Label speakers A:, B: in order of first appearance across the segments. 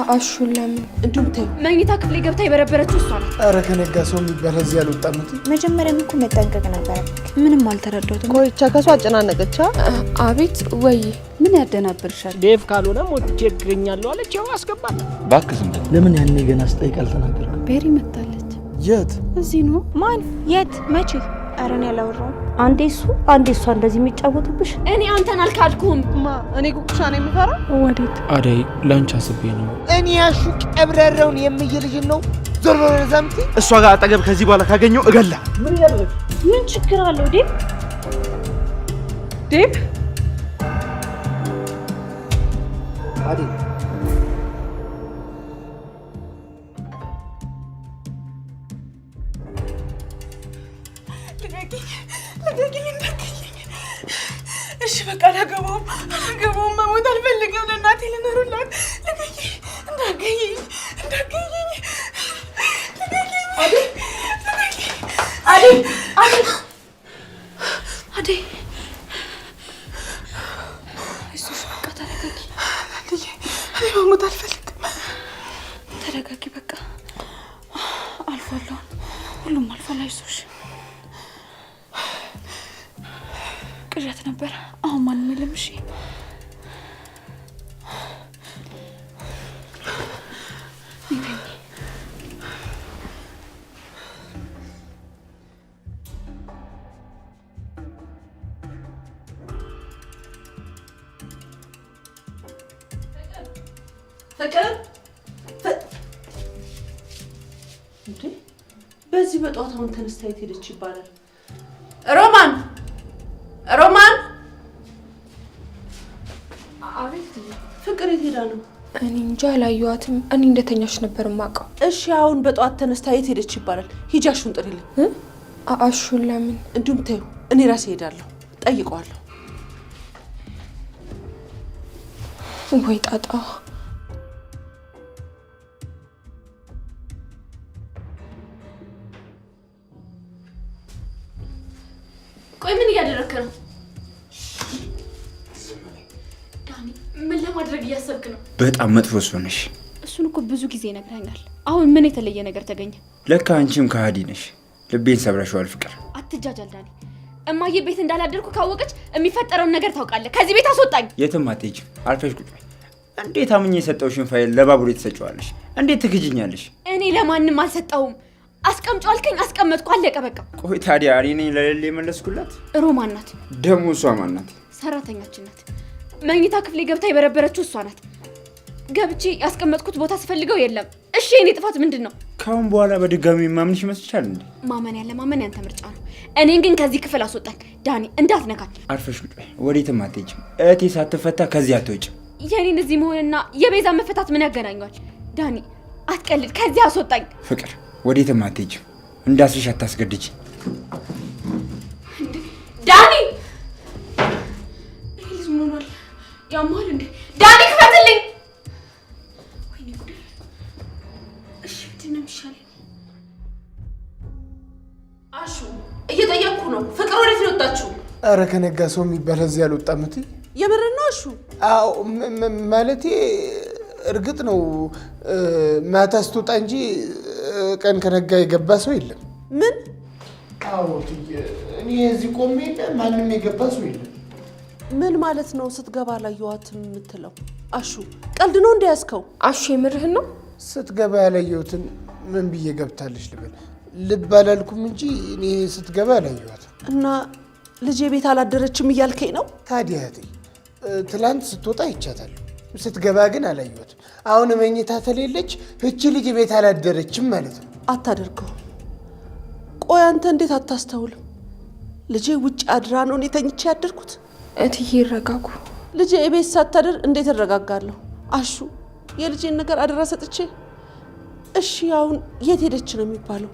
A: አሹን ለምን
B: እንዴም ተይ
C: መኝታ ክፍሌ ገብታ የበረበረችው እሷ ናት።
D: አረ ከነጋ ሰው የሚባል እዚህ ያልወጣም እንዴ?
A: መጀመሪያም እኮ መጠንቀቅ ነበር። ምንም አልተረዳሁትም።
B: ቆይቻ ከሷ አጨናነቀቻ።
A: አቤት ወይ
C: ምን ያደናብርሻል?
E: ዴቭ ካልሆነ ሞቼ እገኛለሁ አለች። ያው አስገባለ
F: ባክህ ዝም በል።
D: ለምን ያኔ ገና ስጠይቅ አልተናገርክም?
C: ቤሪ መጣለች።
D: የት?
C: እዚህ ነው።
A: ማን? የት? መቼ? አረ እኔ አላወራሁም።
G: አንዴ እሷ እንደዚህ የሚጫወቱብሽ።
C: እኔ አንተን አልካድኩም።
B: እኔ ጉቁሻ ነው የምፈራ።
C: ወዴት?
E: አደይ ላንቺ አስቤ ነው።
D: እኔ ያሹ ቀብረረውን የምይልሽ ነው። ዞር በለ ዘምቲ።
F: እሷ ጋር አጠገብ ከዚህ በኋላ ካገኘው እገላ።
D: ምን ያደረግ?
G: ምን ችግር አለው?
B: ዴቭ
D: አደይ
B: እሺ በቃ አላገባውም፣ መሞት አልፈልግም። ለእናቴ ልኖርላት። እንዳገኘኝ አደይ
C: አይዞሽ በቃ ተረጋጊ።
B: እኔ መሞት አልፈልግም።
C: ተረጋጊ በቃ አልፏል። ሁሉም አልፏል። አይዞሽ ቅዠት ነበር። አሁን ማንም የለም። እሺ
B: ፍቅር እንዴ! በዚህ በጧት አሁን ተነስታ የት ሄደች ይባላል? ሮማን
C: አቤት።
B: ፍቅር የት ሄዳ ነው?
A: እኔ እንጃ አላየኋትም። እኔ እንደተኛሽ ነበር የማውቀው።
B: እሺ አሁን በጧት ተነስታ የት ሄደች ይባላል? ሂጂ አሹን ጥሪልኝ።
A: አሹን ለምን?
B: እንዲሁም ተይው፣ እኔ ራሴ ሄዳለሁ፣ ጠይቀዋለሁ።
A: ወይ ጣጣ።
C: ቆይ ምን እያደረክ ነው? ዳኒ ምን ለማድረግ እያሰብክ ነው?
F: በጣም መጥፎ ሰው ነሽ።
C: እሱን እኮ ብዙ ጊዜ ነግረኛል። አሁን ምን የተለየ ነገር ተገኘ?
F: ለካ አንቺም ከሃዲ ነሽ። ልቤን ሰብረሽዋል ፍቅር።
C: አትጃጃል ዳኒ። እማዬ ቤት እንዳላደርኩ ካወቀች የሚፈጠረውን ነገር ታውቃለህ። ከዚህ ቤት አስወጣኝ።
F: የትም አትሄጂም። አርፈሽ ቁጭ በይ። እንዴት አምኜ የሰጠውሽን ፋይል ለባቡሬ ትሰጪዋለሽ? እንዴት ትክጂኛለሽ?
C: እኔ ለማንም አልሰጠውም። አስቀምጪው አልከኝ፣ አስቀመጥኩ። አለቀ በቃ።
F: ቆይ ታዲያ እኔ ነኝ ለሌለ የመለስኩላት?
C: ሮማን ናት።
F: ደግሞ እሷ ማን ናት?
C: ሰራተኛችን ናት። መኝታ ክፍሌ ገብታ የበረበረችው እሷ ናት። ገብቼ ያስቀመጥኩት ቦታ ስፈልገው የለም። እሺ የኔ ጥፋት ምንድን ነው?
F: ካሁን በኋላ በድጋሚ ማምንሽ ይመስልሻል እንዴ?
C: ማመን ያለ ማመን ያንተ ምርጫ ነው። እኔን ግን ከዚህ ክፍል አስወጣኝ ዳኒ፣ እንዳትነካኝ።
F: አርፈሽ ቁጭ በይ። ወዴትም አትሄጂም። እህቴ ሳትፈታ ከዚህ አትወጪም።
C: የኔን እዚህ መሆንና የቤዛ መፈታት ምን ያገናኘዋል? ዳኒ አትቀልድ፣ ከዚህ አስወጣኝ።
F: ፍቅር ወዴትም አትሄጂም። እንዳስሽ አታስገድጂ።
C: ዳኒ ልጅ ምን ሆኗል? ያማል እንዴ? ዳኒ ክፈትልኝ። ወይኔ ጉዴ! እሺ ምንድን ነው የሚሻለው?
B: አሹ እየጠየቅኩ ነው። ፍቅር ወዴት ነው የወጣችው?
D: አረ ከነጋ ሰው የሚባል እዚህ ያልወጣም እንዴ?
B: የምር ነው አሹ?
D: አዎ ማለቴ እርግጥ ነው ማታ ስትወጣ እንጂ ቀን ከነጋ የገባ ሰው የለም።
B: ምን?
D: አዎ እኔ እዚህ ቆሜ ማንም የገባ ሰው የለም።
B: ምን ማለት ነው? ስትገባ አላየኋትም የምትለው? አሹ ቀልድ ነው እንደያዝከው?
A: አሹ የምርህን ነው?
D: ስትገባ ያላየሁትን ምን ብዬ ገብታለች ልበል? ልብ አላልኩም እንጂ እኔ ስትገባ ያላየኋትም።
B: እና ልጄ ቤት አላደረችም እያልከኝ ነው?
D: ታዲያ ትላንት ስትወጣ ይቻታለሁ፣ ስትገባ ግን አላየኋትም። አሁን መኝታ ተሌለች፣ እቺ ልጅ ቤት አላደረችም ማለት ነው።
B: አታደርገው። ቆይ አንተ እንዴት አታስተውልም? ልጄ ውጭ አድራ ነው እኔ ተኝቼ ያደርኩት።
A: እትዬ ይረጋጉ።
B: ልጄ ቤት ሳታደር እንዴት እረጋጋለሁ? አሹ የልጄን ነገር አደራ ሰጥቼ። እሺ አሁን የት ሄደች ነው የሚባለው?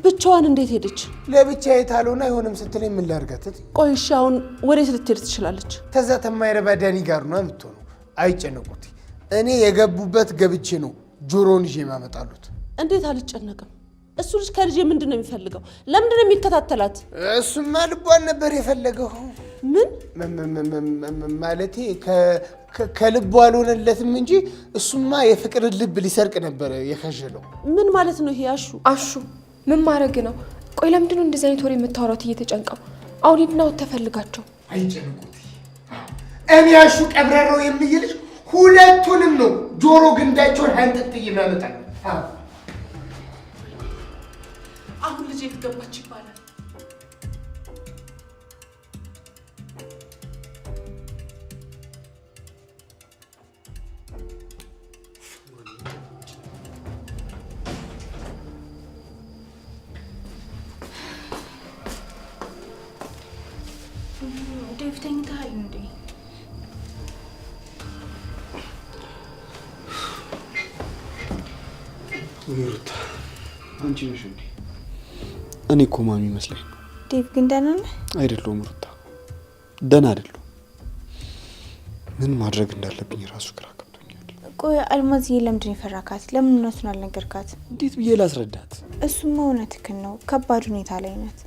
B: ብቻዋን እንዴት ሄደች?
D: ለብቻ የታለውና አይሆንም ስትለኝ ምን ላድርጋት?
B: ቆይ እሺ አሁን ወዴት ልትሄድ ትችላለች?
D: ከዛ ተማይረባ ዳኒ ጋር ነው የምትሆነው። አይጨነቁት። እኔ የገቡበት ገብቼ ነው ጆሮን ይዤ ማመጣሉት።
B: እንዴት አልጨነቅም? እሱ ልጅ ከልጄ ምንድን ነው የሚፈልገው? ለምንድን ነው የሚከታተላት?
D: እሱማ ልቧን ነበር የፈለገው።
B: ምን
D: ማለቴ ከልቡ አልሆነለትም እንጂ እሱማ የፍቅር ልብ ሊሰርቅ ነበር የከጀለው።
B: ምን ማለት ነው ይሄ?
A: አሹ ምን ማድረግ ነው? ቆይ ለምንድን ነው እንደዚህ አይነት ወሬ የምታወራው እየተጨንቀው? አሁን ሂድና ተፈልጋቸው።
D: አይጨንቁት። እኔ አሹ ቀብረረው የሚልሽ ሁለቱንም ነው ጆሮ ግንዳቸውን አንጠጥዬ ማመጣል።
B: አሁን ልጅ የተገባች ይባላል።
C: ዴቭ ተኝተሃል እንዴ?
H: ሩታ አንቺ ነሽ እንዴ? እኔ እኮ ማሚ ይመስለኝ።
C: ዴቭ ግን ደህና ነህ?
H: አይደለሁም ሩታ፣ ደህና አይደለሁም። ምን ማድረግ እንዳለብኝ ራሱ ግራ ገብቶኛል።
C: ቆይ አልማዝዬ ለምንድን የፈራካት? ለምን እውነቱን አልነገርካት?
H: እንዴት ብዬ ላስረዳት?
C: እሱማ እውነትህን ነው፣ ከባድ ሁኔታ ላይ ናት።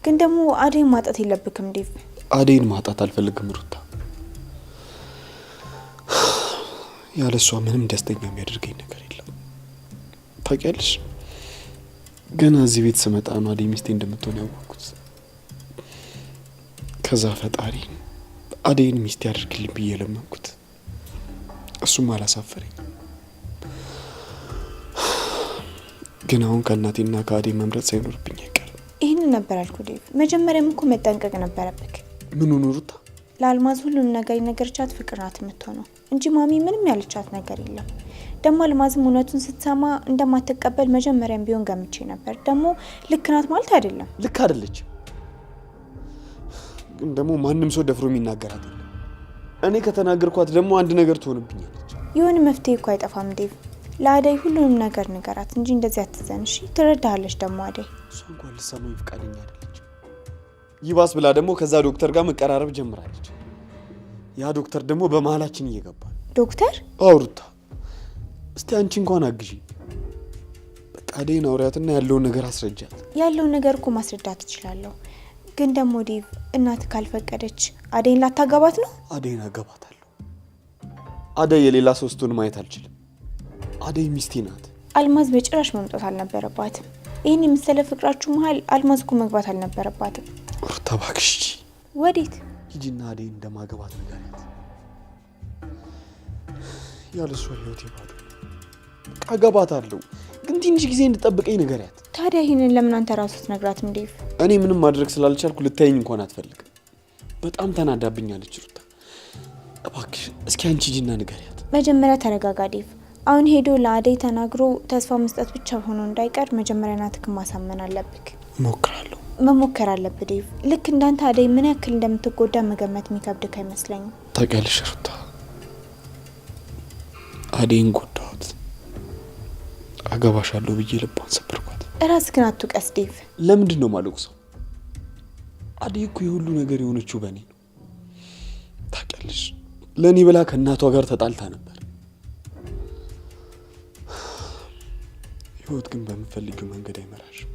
C: ግን ደግሞ አደይን ማጣት የለብክም ዴቭ።
H: አደይን ማጣት አልፈልግም ሩታ። ያለሷ ምንም ደስተኛ የሚያደርገኝ ነገር የለም። ታውቂያለሽ፣ ገና እዚህ ቤት ስመጣ ነው አደይ ሚስቴ እንደምትሆን ያወቅኩት። ከዛ ፈጣሪ አደይን ሚስቴ ያደርግልኝ ብዬ ለመንኩት። እሱም አላሳፈረኝ። ግን አሁን ከእናቴና ከአደይ መምረጥ ሳይኖርብኝ አይቀርም።
C: ይህንን ነበር አልኩ ዴቭ። መጀመሪያም እኮ መጠንቀቅ ነበረብክ።
H: ምን ሆኖ ሩታ?
C: ለአልማዝ ሁሉም ነገር የነገረቻት ፍቅር ናት የምትሆነው እንጂ ማሚ ምንም ያለቻት ነገር የለም። ደግሞ አልማዝም እውነቱን ስትሰማ እንደማትቀበል መጀመሪያም ቢሆን ገምቼ ነበር። ደግሞ ልክ ናት ማለት አይደለም።
H: ልክ አይደለችም፣ ግን ደግሞ ማንም ሰው ደፍሮ የሚናገራት የለም። እኔ ከተናገርኳት ደግሞ አንድ ነገር ትሆንብኛለች።
C: የሆነ መፍትሄ እኮ አይጠፋም ዴቭ። ለአደይ ሁሉንም ነገር ንገራት እንጂ እንደዚህ አትዘን እሺ? ትረዳሃለች ደግሞ አደይ።
H: እሷ እንኳን ልትሰማኝ ፈቃደኛ አይደለች። ይባስ ብላ ደግሞ ከዛ ዶክተር ጋር መቀራረብ ጀምራለች። ያ ዶክተር ደግሞ በመሀላችን እየገባ ነው።
C: ዶክተር?
H: አውሩታ እስቲ አንቺ እንኳን አግዢ። በቃ አደይን አውሪያትና ያለውን ነገር አስረጃት።
C: ያለውን ነገር እኮ ማስረዳት እችላለሁ፣ ግን ደግሞ ዴቭ እናት ካልፈቀደች አደይን ላታገባት ነው?
H: አደይን አገባታለሁ። አደይ የሌላ ሶስቱን ማየት አልችልም። አደይ ሚስቴ ናት።
C: አልማዝ በጭራሽ መምጣት አልነበረባትም። ይህን የመሰለ ፍቅራችሁ መሀል አልማዝ እኮ መግባት አልነበረባትም።
H: ሩታ እባክሽ
C: ወዴት?
H: ሂጂና አደይን እንደማገባት ንገሪያት። ያለሷ ህይወቴ ባዶ። አገባታለሁ፣ ግን ትንሽ ጊዜ እንድጠብቀኝ ንገሪያት።
C: ታዲያ ይህንን ለምን አንተ ራሱ ትነግራትም ዴቭ?
H: እኔ ምንም ማድረግ ስላልቻልኩ ልታየኝ እንኳን አትፈልግም። በጣም ተናዳብኛለች ሩታ። እባክሽ እስኪ አንቺ ሂጂና ንገሪያት።
C: መጀመሪያ ተረጋጋ ዴቭ። አሁን ሄዶ ለአደይ ተናግሮ ተስፋ መስጠት ብቻ ሆኖ እንዳይቀር መጀመሪያ ናትክ ማሳመን አለብክ።
H: እሞክራለሁ።
C: መሞከር አለብህ ዴቭ። ልክ እንዳንተ አደይ ምን ያክል እንደምትጎዳ መገመት የሚከብድክ አይመስለኝም።
H: ታውቂያለሽ ሩታ፣ አደይን ጎዳኋት። አገባሻለሁ ብዬ ልቧን ሰበርኳት።
C: ራስህን አትውቀስ ዴቭ።
H: ለምንድን ነው የማለቅሰው? አደይ እኮ የሁሉ ነገር የሆነችው በእኔ ነው። ታውቂያለሽ፣ ለእኔ ብላ ከእናቷ ጋር ተጣልታ ነበር። ህይወት ግን በምፈልጊው መንገድ አይመራሽም።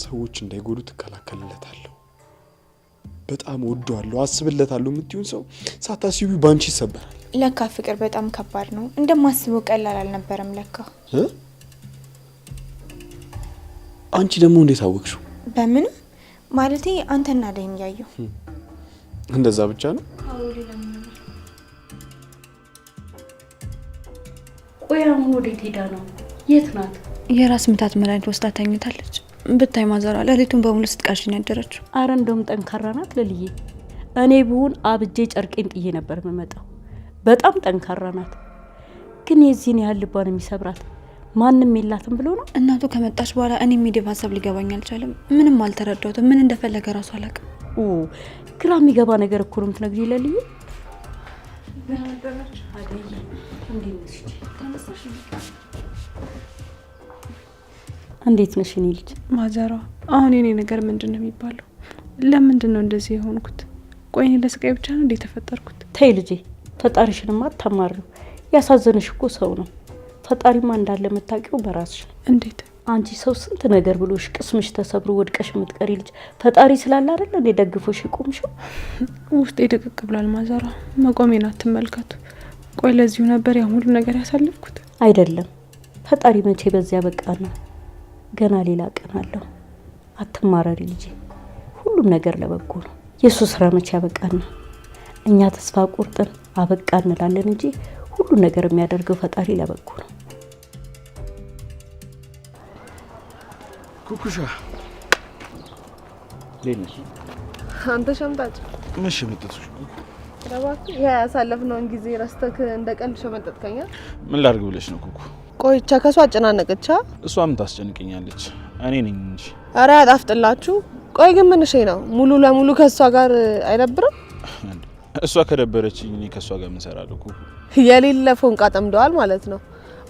H: ሰዎች እንዳይጎዱ ትከላከልለታለሁ። በጣም ወደዋለሁ፣ አስብለታለሁ የምትይውን ሰው ሳታስቢው ባንቺ ይሰበራል።
C: ለካ ፍቅር በጣም ከባድ ነው። እንደማስበው ቀላል አልነበረም ለካ።
H: አንቺ ደግሞ እንዴት አወቅሽው?
C: በምንም ማለቴ አንተና አደይን ያየው።
H: እንደዛ ብቻ ነው?
G: ቆይ አሁን ወዴት ሄዳ ነው? የት ናት?
I: የራስ ምታት መድኃኒት ወስዳ ተኝታለች። ብታይ ማዘሯ ሌሊቱን በሙሉ ስትቃዥኝ ያደረችው።
G: አረ እንደውም ጠንካራ ናት ለልዬ። እኔ ብሆን አብጄ ጨርቄን ጥዬ ነበር የምመጣው። በጣም ጠንካራ ናት። ግን የዚህን ያህል ልቧን የሚሰብራት ማንም የላትም ብሎ ነው።
I: እናቱ ከመጣች በኋላ እኔ ሜዲቭ ሀሳብ ሊገባኝ አልቻለም። ምንም አልተረዳሁትም። ምን እንደፈለገ ራሱ አላውቅም።
G: ግራ የሚገባ ነገር እኮ ነው የምትነግሪኝ ለልዬ። እንዴት ነሽ የኔ ልጅ?
B: ማዘሯ አሁን የኔ ነገር ምንድን ነው የሚባለው? ለምንድን ነው እንደዚህ የሆንኩት? ቆይ እኔ ለስቃይ ብቻ ነው እንዴ ተፈጠርኩት?
G: ተይ ልጄ፣ ፈጣሪሽንማ አታማሪው። ያሳዘነሽ እኮ ሰው ነው። ፈጣሪማ እንዳለ የምታውቂው በራስሽ።
B: እንዴት
G: አንቺ ሰው ስንት ነገር ብሎሽ ቅስምሽ ተሰብሮ ወድቀሽ የምትቀሪ ልጅ ፈጣሪ ስላለ አይደል እንዴ ደግፎሽ ይቆምሽው?
A: ውስጤ ድቅቅ ብሏል ማዘሯ። መቆሜን አትመልከቱ። ቆይ ለዚሁ ነበር ያ ሁሉ ነገር ያሳለፍኩት?
G: አይደለም ፈጣሪ መቼ በዚያ በቃና ገና ሌላ ቀን አለው። አትማረሪ ልጄ፣ ሁሉም ነገር ለበጎ ነው። የሱ ስራ መቼ ያበቃና እኛ ተስፋ ቁርጥን አበቃ እንላለን እንጂ ሁሉ ነገር የሚያደርገው ፈጣሪ ለበጎ ነው።
H: ኩኩሻ ለኔሽ
B: አንተ ሸምጣጭ
H: ምንሽ መጥተሽ
B: ረባክ ያሳለፍነውን ጊዜ ረስተክ እንደቀልድ ሸመጠጥከኛ።
H: ምን ላርግ ብለሽ ነው ኩኩ?
B: ቆይቻ ከሷ አጨናነቀቻ።
H: እሷ ምን ታስጨንቀኛለች? እኔ ነኝ እንጂ።
B: አረ አጣፍጥላችሁ። ቆይ ግን ምን እሺ ነው ሙሉ ለሙሉ ከሷ ጋር አይደብርም?
H: እሷ ከደበረችኝ እኔ ከሷ ጋር ምን ሰራለሁ ኩኩ?
B: የሌለ ፎንቃ ጠምደዋል ማለት ነው።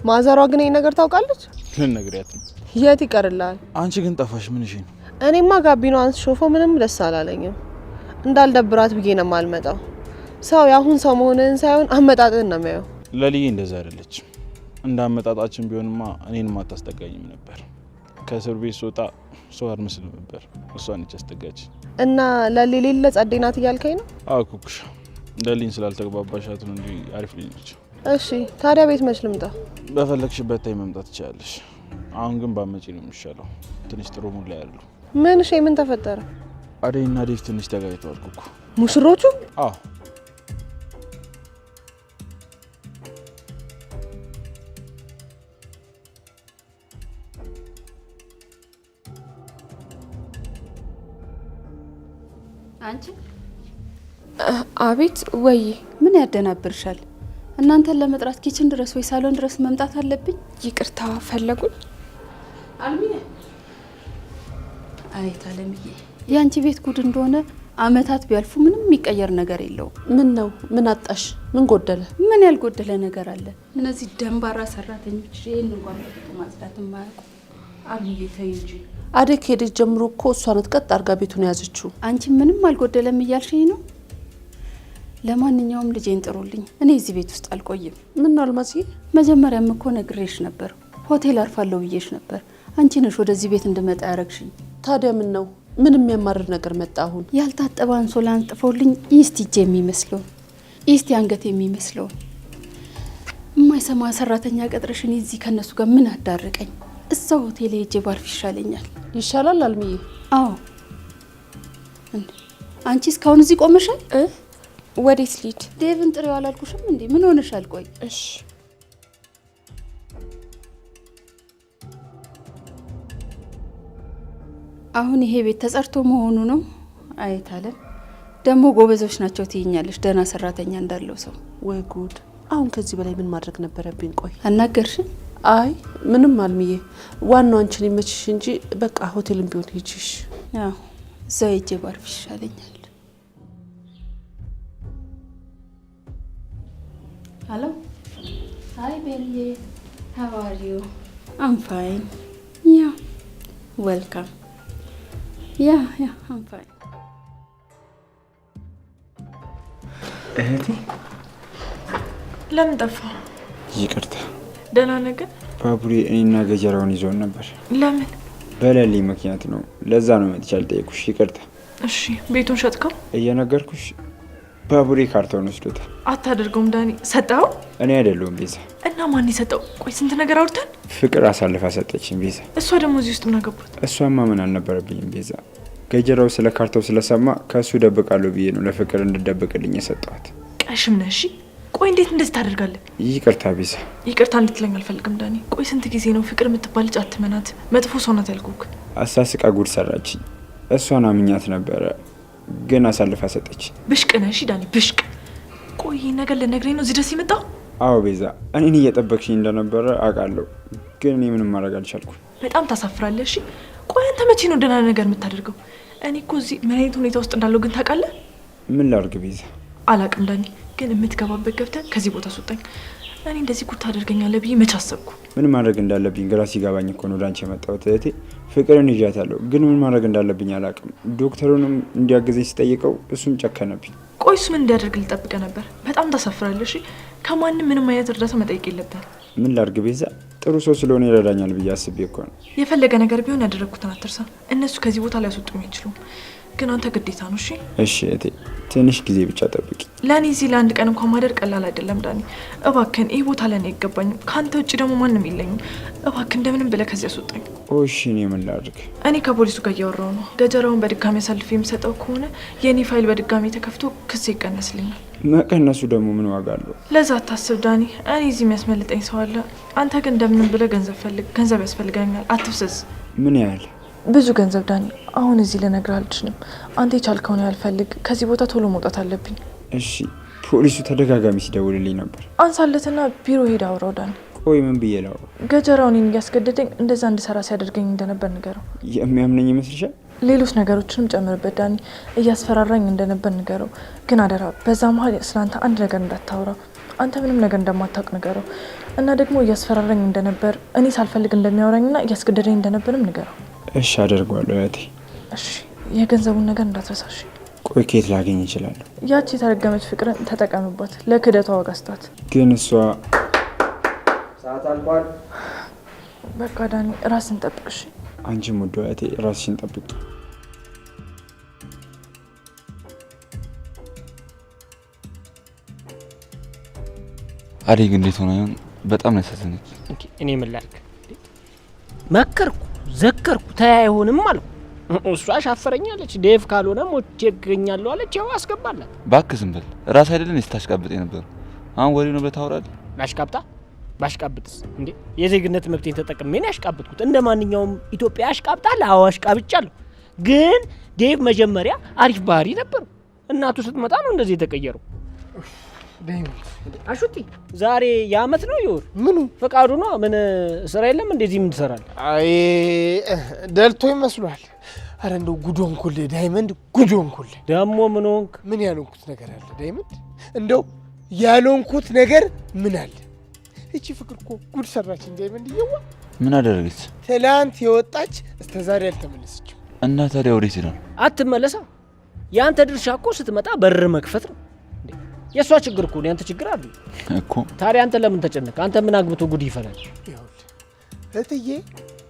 B: ማዘሯ ግን ይሄ ነገር ታውቃለች?
H: ልነግሪያት ነው።
B: የት ይቀርላል?
H: አንቺ ግን ጠፋሽ። ምን እሺ ነው?
B: እኔማ ጋቢኗ አንስ ሾፎ ምንም ደስ አላለኝም። እንዳልደብራት ብዬ ነው የማልመጣው። ሰው ያሁን ሰው መሆንህን ሳይሆን አመጣጥህን ነው የሚያየው።
H: ለልዬ እንደዛ አይደለችም። እንዳመጣጣችን ቢሆንማ እኔንም አታስጠጋኝም ነበር። ከእስር ቤት ስወጣ ሰው አልመስልም ነበር። እሷ ነች አስጠጋች።
B: እና ለሌለ ጸዴ ናት እያልከኝ ነው?
H: አዎ ኩኩሻ፣ ለሊን ስላልተግባባሻት ነው እንጂ አሪፍ ልጅ ነች።
B: እሺ ታዲያ ቤት መች ልምጣ?
H: በፈለግሽበት ታይ መምጣት ትችላለሽ። አሁን ግን ባመጪ ነው የሚሻለው። ትንሽ ጥሩ ሙድ ላይ አይደሉ።
B: ምን እሺ ምን ተፈጠረ?
H: አደይና ዴቭ ትንሽ ተጋጭተዋል ኩኩ።
B: ሙሽሮቹ?
H: አዎ
I: አንቺ
A: አቤት። ወይ
I: ምን ያደናብርሻል? እናንተን ለመጥራት ኪችን ድረስ ወይ ሳሎን ድረስ መምጣት አለብኝ?
A: ይቅርታ ፈለጉኝ?
I: አልሚኔ አይት አለምዬ፣ ያንቺ ቤት ጉድ እንደሆነ አመታት ቢያልፉ ምንም የሚቀየር ነገር የለው።
B: ምን ነው? ምን አጣሽ? ምን ጎደለ?
I: ምን ያልጎደለ ነገር አለ? እነዚህ ደንባራ ሰራተኞች ይሄን እንኳን ማጽዳት የማያውቁ። አልሚዬ ተይ እንጂ።
B: አደይ ከሄደች ጀምሮ እኮ እሷ ናት ቀጥ አድርጋ ቤቱን ያዘችው።
I: አንቺ ምንም አልጎደለም እያልሽኝ ነው? ለማንኛውም ልጄን ጥሩልኝ። እኔ እዚህ ቤት ውስጥ አልቆይም።
B: ምን ነው አልማዝዬ?
I: መጀመሪያም እኮ ነግሬሽ ነበር። ሆቴል አርፋለሁ ብዬሽ ነበር። አንቺ ነሽ ወደዚህ ቤት እንድመጣ ያረግሽኝ።
B: ታዲያ ምን ነው? ምን የሚያማርር ነገር መጣ? አሁን
I: ያልታጠበ አንሶላ አንጥፈውልኝ ኢስት እጄ የሚመስለው ኢስት አንገት የሚመስለው የማይሰማ ሰራተኛ ቀጥረሽኝ እዚህ ከነሱ ጋር ምን አዳረቀኝ? እዛው ሆቴል ሄጄ ባርፍ ይሻለኛል።
B: ይሻላል አልሚዬ?
I: አዎ። አንቺ እስካሁን እዚህ ቆመሻል?
A: ወዴት ልሂድ?
I: ዴቭን ጥሪው አላልኩሽም እንዴ? ምን ሆነሻል? ቆይ
A: እሺ።
I: አሁን ይሄ ቤት ተጸርቶ መሆኑ ነው? አይታለም ደግሞ ጎበዞች ናቸው ትይኛለሽ፣ ደህና ሰራተኛ እንዳለው ሰው።
B: ወይ ጉድ! አሁን ከዚህ በላይ ምን ማድረግ ነበረብኝ? ቆይ
I: አናገርሽን?
B: አይ ምንም አልሚዬ፣ ዋናው አንቺን ይመችሽ እንጂ በቃ ሆቴልም ቢሆን ሂጂሽ።
I: አዎ እዛው ሄጄ ባርፍ ይሻለኛል። Hello. Hi, Belly. How are you? I'm fine. Yeah. Welcome. Yeah, I'm fine.
F: እህቴ
J: ለምን ጠፋ?
F: ይቅርታ።
J: ደህና ነህ ግን?
F: ባቡሬ እኔና ገጀራውን ይዞን ነበር።
J: ለምን?
F: በሌሊት ምክንያት ነው። ለዛ ነው መጥቻ አልጠየኩሽ። ይቅርታ።
J: እሺ ቤቱን ሸጥከው?
F: እየነገርኩሽ ባቡሬ ካርታውን ወስዶታል።
J: አታደርገውም ዳኒ። ሰጠኸው?
F: እኔ አይደለሁም ቤዛ።
J: እና ማን የሰጠው? ቆይ ስንት ነገር አውርተን።
F: ፍቅር አሳልፋ ሰጠችኝ ቤዛ።
J: እሷ ደግሞ እዚህ ውስጥ ምን አገባት?
F: እሷማ ምን አልነበረብኝም ቤዛ። ገጀራው ስለ ካርታው ስለሰማ ከእሱ ደብቃለሁ ብዬ ነው ለፍቅር እንድደብቅልኝ የሰጠኋት።
J: ቀሽም ነሽ። ቆይ እንዴት እንደዚህ ታደርጋለህ?
F: ይቅርታ ቤዛ።
J: ይቅርታ እንድትለኝ አልፈልግም ዳኒ። ቆይ ስንት ጊዜ ነው ፍቅር የምትባል ልጅ አትመናት፣ መጥፎ ሰው ናት ያልኩክ።
F: አሳስቃ ጉድ ሰራችኝ። እሷን አምኛት ነበረ ግን አሳልፋ ሰጠች።
J: ብሽቅ ነሽ ዳኒ፣ ብሽቅ። ቆይ ነገር ልነግረኝ ነው እዚህ ድረስ የመጣው?
F: አዎ ቤዛ፣ እኔን እየጠበቅሽኝ እንደነበረ አውቃለሁ፣ ግን እኔ ምንም ማድረግ አልቻልኩም።
J: በጣም ታሳፍራለሽ። ቆይ አንተ መቼ ነው ደህና ነገር የምታደርገው? እኔ እኮ እዚህ ምን አይነት ሁኔታ ውስጥ እንዳለው ግን ታውቃለህ?
F: ምን ላድርግ ቤዛ?
J: አላውቅም ዳኒ፣ ግን የምትገባበት ገብተህ ከዚህ ቦታ አስወጣኝ። እኔ እንደዚህ ጉድ ታደርገኛለህ ብዬ መች አሰብኩ?
F: ምን ማድረግ እንዳለብኝ ግራ ሲገባኝ እኮ ነው ወደ አንቺ የመጣሁት እህቴ። ፍቅርን ይዣታለሁ፣ ግን ምን ማድረግ እንዳለብኝ አላውቅም። ዶክተሩንም እንዲያግዘኝ ስጠይቀው እሱም ጨከነብኝ።
J: ቆይ እሱ ምን እንዲያደርግ ልጠብቅህ ነበር? በጣም ታሳፍራለሽ። ከማንም ምንም አይነት እርዳታ መጠየቅ የለብህም።
F: ምን ላድርግ ቤዛ? ጥሩ ሰው ስለሆነ ይረዳኛል ብዬ አስቤ እኮ ነው።
J: የፈለገ ነገር ቢሆን ያደረግኩትን አትርሳ። እነሱ ከዚህ ቦታ ላይ ያስወጡኝ አይችሉም፣ ግን አንተ ግዴታ ነው። እሺ
F: እሺ እቴ፣ ትንሽ ጊዜ ብቻ ጠብቂ።
J: ለእኔ እዚህ ለአንድ ቀን እንኳን ማደር ቀላል አይደለም ዳኒ። እባክህን ይህ ቦታ ለእኔ አይገባኝም። ከአንተ ውጭ ደግሞ ማንም የለኝም። እባክህ እንደምንም ብለህ ከዚህ ያስወጣኝ።
F: እሺ እኔ ምን ላድርግ?
J: እኔ ከፖሊሱ ጋር እያወራሁ ነው። ገጀራውን በድጋሚ አሳልፌ የምሰጠው ከሆነ የእኔ ፋይል በድጋሚ ተከፍቶ ክስ ይቀነስልኛል።
F: መቀነሱ ደግሞ ምን ዋጋ አለው?
J: ለዛ አታስብ ዳኒ። እኔ እዚህ የሚያስመልጠኝ ሰው አለ። አንተ ግን እንደምንም ብለህ ገንዘብ ፈልግ። ገንዘብ ያስፈልገኛል፣ አትፍሰስ።
F: ምን ያህል?
J: ብዙ ገንዘብ ዳኒ። አሁን እዚህ ልነግርህ አልችልም። አንተ የቻልከውን ያህል ፈልግ። ከዚህ ቦታ ቶሎ መውጣት አለብኝ።
F: እሺ። ፖሊሱ ተደጋጋሚ ሲደውልልኝ ነበር።
J: አንሳለትና ቢሮ ሄድ አውራው ዳኒ።
F: ቆይ ምን ብዬ ላውራ?
J: ገጀራው እኔን እያስገደደኝ እንደዛ እንድሰራ ሲያደርገኝ እንደነበር ንገረው።
F: የሚያምነኝ ይመስልሻል?
J: ሌሎች ነገሮችንም ጨምርበት ዳኒ። እያስፈራራኝ እንደነበር ንገረው። ግን አደራ በዛ መሀል ስለአንተ አንድ ነገር እንዳታወራ። አንተ ምንም ነገር እንደማታውቅ ንገረው። እና ደግሞ እያስፈራራኝ እንደነበር እኔ ሳልፈልግ እንደሚያወራኝና እያስገደደኝ እንደነበርም ንገረው።
F: እሺ አደርገዋለሁ እህቴ።
J: እሺ የገንዘቡን ነገር እንዳትረሳሽ።
F: ቆይ ከየት ላገኝ እችላለሁ?
J: ያቺ የተረገመች ፍቅርን ተጠቀምባት። ለክደቷ ዋጋ ስጣት።
F: ግን እሷ
E: ሰዓት አልቋል።
J: በቃ ዳኒ ራስን ጠብቅሽ።
F: አንቺም ውድ እህቴ ራስሽን ጠብቂ።
K: አደይ ግን እንዴት ሆነ ይሆን? በጣም ነው ያሳዘነች።
E: እኔ ምን ላድርግ? መከርኩ፣ ዘከርኩ፣ ተይ አይሆንም አልኩ። እሷ አሻፈረኛለች። ዴቭ ካልሆነ ሞቼ እገኛለሁ አለች። ያው አስገባላት።
K: እባክህ ዝም በል። ራስ አይደለም ስታሽቃብጥ የነበረው። አሁን ወሬ ነው ብለህ ታወራለህ።
E: ላሽቃብጣ? ባሽቃብጥስ እንዴ? የዜግነት መብቴን ተጠቅሜ ነው ያሽቃብጥኩት። እንደ ማንኛውም ኢትዮጵያ አሽቃብጣለሁ። አዎ አሽቃብጫለሁ። ግን ዴቭ መጀመሪያ አሪፍ ባህሪ ነበር። እናቱ ስትመጣ ነው እንደዚህ የተቀየረው። አሹቲ ዛሬ የአመት ነው ይወር
D: ምኑ
E: ፈቃዱ ነው። ምን ስራ የለም እንደዚህ ምን ትሰራለህ?
D: አይ ደልቶ ይመስሏል። አረ እንደው ጉዶን ኩል ዳይመንድ፣ ጉዶን ኩል
E: ደግሞ ምን ሆንክ?
D: ምን ያልሆንኩት ነገር አለ ዳይመንድ? እንደው ያልሆንኩት ነገር ምን አለ? እቺ ፍቅር እኮ ጉድ ሰራችኝ ዳይመንድ። ይዋ
K: ምን አደረገች?
D: ትላንት የወጣች እስከ ዛሬ አልተመለሰችም።
K: እና ታዲያ ወዴት ነው?
E: አትመለሳ። ያንተ ድርሻ እኮ ስትመጣ በር መክፈት ነው። የሷ ችግር እኮ ነው፣ ያንተ ችግር አይደል
K: እኮ።
E: ታዲያ አንተ ለምን ተጨነቅ? አንተ ምን አግብቶ ጉድ ይፈላል?
D: ይኸውልህ እትዬ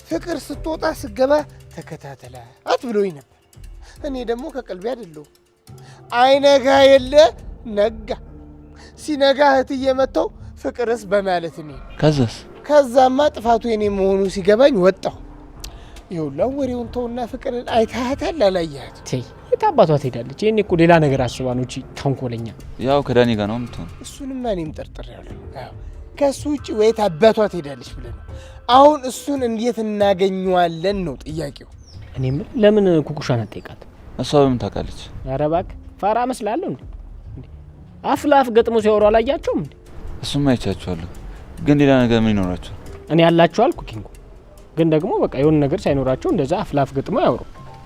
D: ፍቅር ስትወጣ ስገባ ተከታተላት ብሎኝ ነበር። እኔ ደግሞ ከቀልቤ አይደለሁም። አይነጋ የለ ነጋ። ሲነጋ እትዬ መጥተው ፍቅርስ በማለት እኔ ከዛማ ጥፋቱ የኔ መሆኑ ሲገባኝ ወጣሁ። ይኸውልህ ወሬውን ተውና ፍቅርን አይታታል አላየሃት?
E: የት አባቷ ትሄዳለች? ይሄኔ እኮ ሌላ ነገር አስባ ነው። እቺ ተንኮለኛ
K: ያው ከዳኒ ጋር ነው የምትሆነው።
D: እሱንማ እኔም ጠርጥሬያለሁ። ከእሱ ውጭ ወይት አባቷ ትሄዳለች ብለህ ነው? አሁን እሱን እንዴት እናገኘዋለን ነው ጥያቄው።
E: እኔ ምን ለምን ኩኩሻን አትጠይቃት?
K: እሷ በምን ታውቃለች?
E: ኧረ እባክህ ፋራ መስላለሁ እንዴ? አፍ ለአፍ ገጥሞ ሲያወሩ አላያቸውም እንዴ?
K: እሱም አይቻቸዋለሁ፣ ግን ሌላ ነገር ምን ይኖራቸው?
E: እኔ ያላቸው አልኩ ኪንጎ። ግን ደግሞ በቃ የሆነ ነገር ሳይኖራቸው እንደዛ አፍ ለአፍ ገጥሞ ያወሩ፣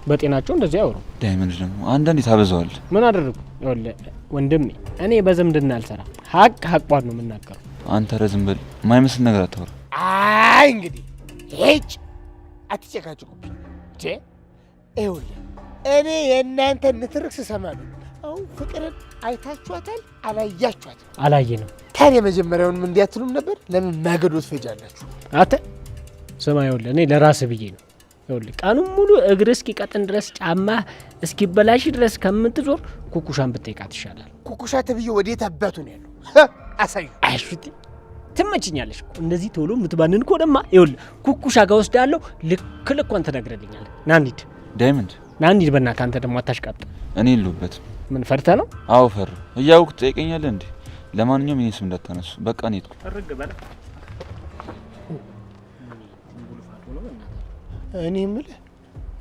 E: በጤናቸው እንደዛ ያወሩ።
K: ዳይመንድ ደግሞ አንዳንዴ ታበዛዋል።
E: ምን አደረጉ? ይኸውልህ ወንድሜ እኔ በዝምድና አልሰራም። ሀቋን ነው የምናገረው።
K: አንተ ረዝም በል፣ የማይመስል ነገር አታወራ።
D: አይ እንግዲህ ሄጭ አትጨቃጭቁብኝ። ይኸውልህ እኔ የእናንተ ንትርክ ስሰማ ነው። አሁን ፍቅርን አይታችኋታል አላያችኋት?
E: አላየ ነው።
D: ታዲያ መጀመሪያውንም እንዲያትሉም ነበር። ለምን ማገዶ ትፈጃላችሁ?
E: አንተ ስማ፣ ይኸውልህ እኔ ለራስህ ብዬ ነው። ይኸውልህ ቀኑን ሙሉ እግር እስኪቀጥን ድረስ ጫማ እስኪበላሽ ድረስ ከምትዞር ኩኩሻን ብትጠይቃት ይሻላል።
D: ኩኩሻ ተብዬ ወዴት አባቱ ነው ያለው? አሳዩ።
E: አሹቲ ትመችኛለሽ እኮ እንደዚህ ቶሎ የምትባንን ከሆነማ ይኸውልህ ኩኩሻ ጋር ወስዳለሁ። ልክ ልኳን ትነግረልኛለህ። ና እንሂድ
K: ዳይመንድ፣
E: ና እንሂድ በእናትህ። አንተ ደግሞ አታሽቃብጥ።
K: እኔ የለሁበትም።
E: ምን ፈርተህ ነው?
K: አዎ ፈር እያውቅ ትጠይቀኛለህ እንዴ? ለማንኛውም እኔ ስም እንዳታነሱ በቃ እኔ ሄድኩ።
D: እኔ የምልህ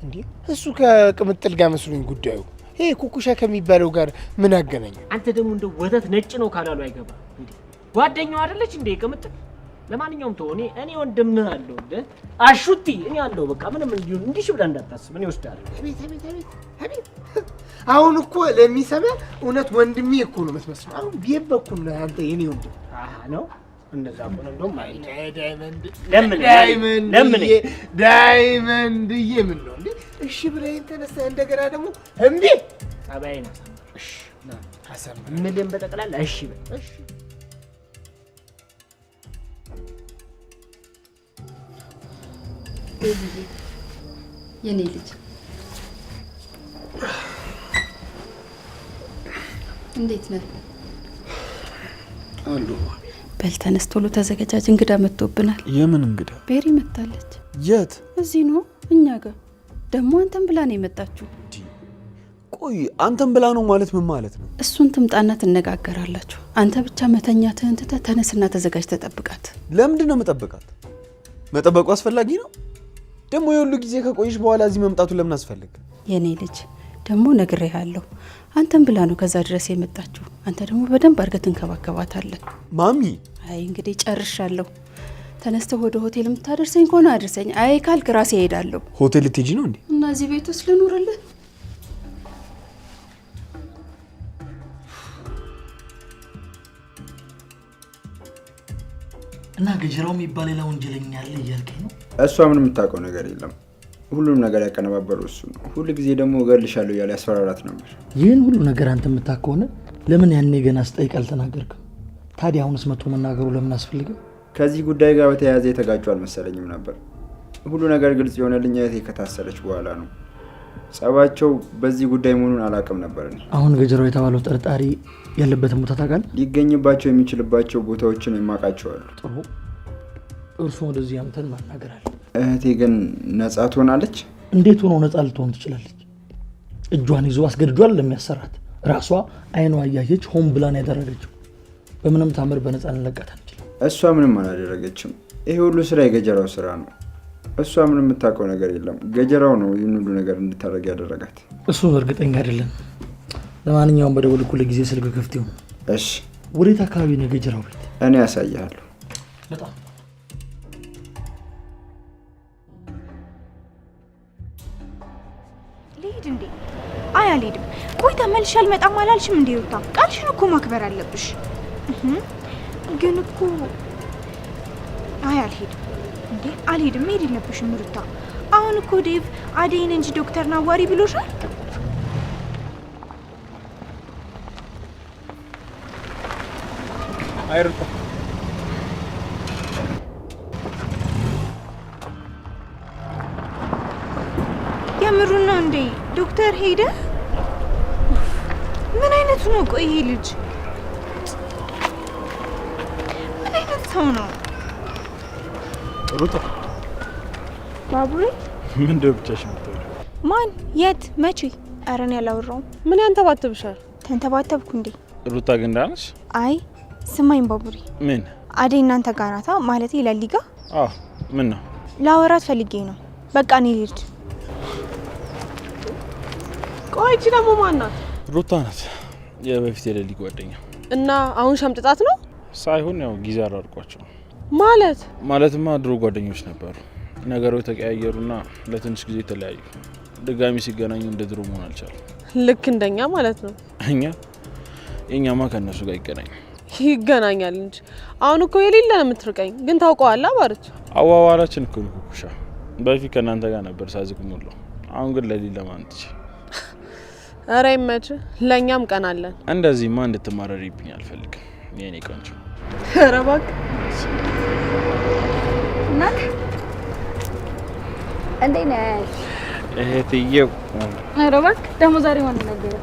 D: እንዴ እሱ ከቅምጥል ጋር መስሎኝ ጉዳዩ። ይሄ ኩኩሻ ከሚባለው ጋር ምን አገናኘው?
E: አንተ ደግሞ እንደ ወተት ነጭ ነው ካላሉ አይገባ እንዴ? ጓደኛው አይደለች እንዴ ቅምጥል? ለማንኛውም ተው፣ እኔ ወንድምህ አለው እንደ አሹቲ እኔ አለው። በቃ ምንም እንዲሁ እንዲሽ ብለህ እንዳታስብ፣ እኔ ወስዳለሁ።
D: አቤት አሁን እኮ ለሚሰማ እውነት ወንድሜ እኮ ነው የምትመስለው። አሁን ቤት በኩል ነው አንተ የኔ ወንድም።
E: ነው እንደዛ እኮ ነው። እንደውም
D: ዳይመንድዬ ምን ነው እንዴ? እሺ ብለህ ተነስተህ እንደገና ደግሞ እምቢ
E: ጸባይን አሳምር። ምንም በጠቅላላ እሺ በል። እሺ
I: ቤቢዬ የኔ ልጅ እንዴት ነህ?
H: አሉ
I: በል ተነስ፣ ቶሎ ተዘጋጃጅ፣ እንግዳ መጥቶብናል።
H: የምን እንግዳ?
I: ቤሪ መጣለች።
H: የት?
I: እዚህ ነው እኛ ጋር። ደግሞ አንተን ብላ ነው የመጣችሁ።
H: ቆይ አንተን ብላ ነው ማለት ምን ማለት ነው?
I: እሱን ትምጣና ትነጋገራላችሁ። አንተ ብቻ መተኛትህን ትተህ ተነስና ተዘጋጅ፣ ተጠብቃት።
H: ለምንድን ነው መጠበቃት? መጠበቁ አስፈላጊ ነው? ደግሞ የሁሉ ጊዜ ከቆይሽ በኋላ እዚህ መምጣቱ ለምን አስፈልግ?
I: የኔ ልጅ ደግሞ ነግሬሃለሁ፣ አንተን ብላ ነው ከዛ ድረስ የመጣችሁ። አንተ ደግሞ በደንብ አድርገህ ትንከባከባታለህ።
H: ማሚ
I: አይ እንግዲህ ጨርሻለሁ። ተነስተህ ወደ ሆቴል የምታደርሰኝ ከሆነ አድርሰኝ፣ አይ ካልክ ራሴ እሄዳለሁ።
H: ሆቴል ልትሄጂ ነው እንዴ?
I: እና እዚህ ቤት ውስጥ ልኑርልህ?
L: እና ገጀራው የሚባል ሌላ ወንጀለኛ አለ እያልከኝ ነው?
F: እሷ ምን የምታውቀው ነገር የለም። ሁሉም ነገር ያቀነባበሩ እሱ ነው። ሁሉ ጊዜ ደግሞ እገልሻለሁ እያለ ያስፈራራት ነበር።
L: ይህን ሁሉ ነገር አንተ የምታውቅ ከሆነ ለምን ያኔ ገና ስጠይቅ አልተናገርክም? ታዲያ አሁንስ መቶ መናገሩ ለምን አስፈልገው?
F: ከዚህ ጉዳይ ጋር በተያያዘ የተጋጩ አልመሰለኝም ነበር። ሁሉ ነገር ግልጽ የሆነልኝ እህቴ ከታሰረች በኋላ ነው። ጸባቸው በዚህ ጉዳይ መሆኑን አላውቅም ነበር።
L: አሁን ገጀራው የተባለው ጠርጣሪ ያለበትን ቦታ ታውቃለህ?
F: ሊገኝባቸው የሚችልባቸው ቦታዎችን የማውቃቸዋሉ።
L: ጥሩ፣ እርሱ ወደዚህ አምተን ማናገር አለ።
F: እህቴ ግን ነጻ ትሆናለች?
L: እንዴት ሆኖ ነጻ ልትሆን ትችላለች? እጇን ይዞ አስገድዷል ለሚያሰራት። ራሷ አይኗ እያየች ሆን ብላን ያደረገችው። በምንም ታምር በነጻ ልንለቃት አንችልም።
F: እሷ ምንም አላደረገችም። ይሄ ሁሉ ስራ የገጀራው ስራ ነው። እሷ ምንም የምታውቀው ነገር የለም። ገጀራው ነው ይህን ሁሉ ነገር እንድታደርግ ያደረጋት።
L: እሱን እርግጠኛ አይደለም። ለማንኛውም በደወልኩልህ ጊዜ ስልክ ክፍት ይሁን።
F: እሺ።
L: ወዴት አካባቢ ነው ገጀራው ቤት?
F: እኔ ያሳያለሁ።
L: በጣም
C: ልሂድ እንዴ? አይ አልሄድም። ቆይ ተመልሼ አልመጣም አላልሽም እንዴ? ሩታ ቃልሽን እኮ ማክበር አለብሽ። ግን እኮ አይ አልሄድም እንዴ? አልሄድም። መሄድ የለብሽም ሩታ። አሁን እኮ ዴቭ አደይን እንጂ ዶክተርን አዋሪ ብሎሻል።
K: አይ ሩታ
C: የምሩን ነው እንዴ? ዶክተር ሄደ? ምን አይነቱ ነው? ቆይ ይሄ ልጅ ምን አይነት ሰው ነው?
K: ሩታ
C: ባቡሬ
K: ምንድነው ብቻሽን የምትወሪው?
C: ማን? የት? መቼ? ኧረ እኔ አላወራሁም።
B: ምን ያንተባትብሻል?
C: ተንተባተብኩ እንዴ?
K: ሩታ ግን ደህና ነሽ?
C: አይ ስማኝ ባቡሬ፣
K: ምን
C: አደይ እናንተ ጋር ናታ? ማለቴ ለሊጋ?
K: አዎ። ምን ነው?
C: ላወራት ፈልጌ ነው። በቃ እኔ ልሂድ።
B: ቆይ እቺ ደግሞ ማን ናት?
K: ሩታ ናት፣ የበፊት የሌሊ ጓደኛ።
B: እና አሁን ሸምጥጣት ነው?
K: ሳይሆን ያው ጊዜ አራርቋቸው።
B: ማለትማ
K: ድሮ ጓደኞች ነበሩ። ነገሮች ተቀያየሩና ለትንሽ ጊዜ ተለያዩ። ድጋሚ ሲገናኙ እንደ ድሮ መሆን አልቻሉም።
B: ልክ እንደኛ ማለት ነው።
K: የኛማ ከነሱ ጋር ይገናኝ
B: ይገናኛል እንጂ አሁን እኮ የሌለ ነው የምትርቀኝ። ግን ታውቀዋለህ ባርች
K: አዋዋላችን እኮ ነው ኩኩሻ። በፊት ከእናንተ ጋር ነበር ሳዝቅ ሙሉ። አሁን ግን ለሌላ ማንትች
B: ኧረ ይመች። ለኛም ቀን አለን።
K: እንደዚህማ እንድትማረሪብኝ አልፈልግም የኔ ቆንጆ።
B: ኧረ እባክህ
C: እናት እንዴት ነሽ?
K: እህትዬው።
C: ኧረ እባክህ ደግሞ ዛሬ ማን ነገር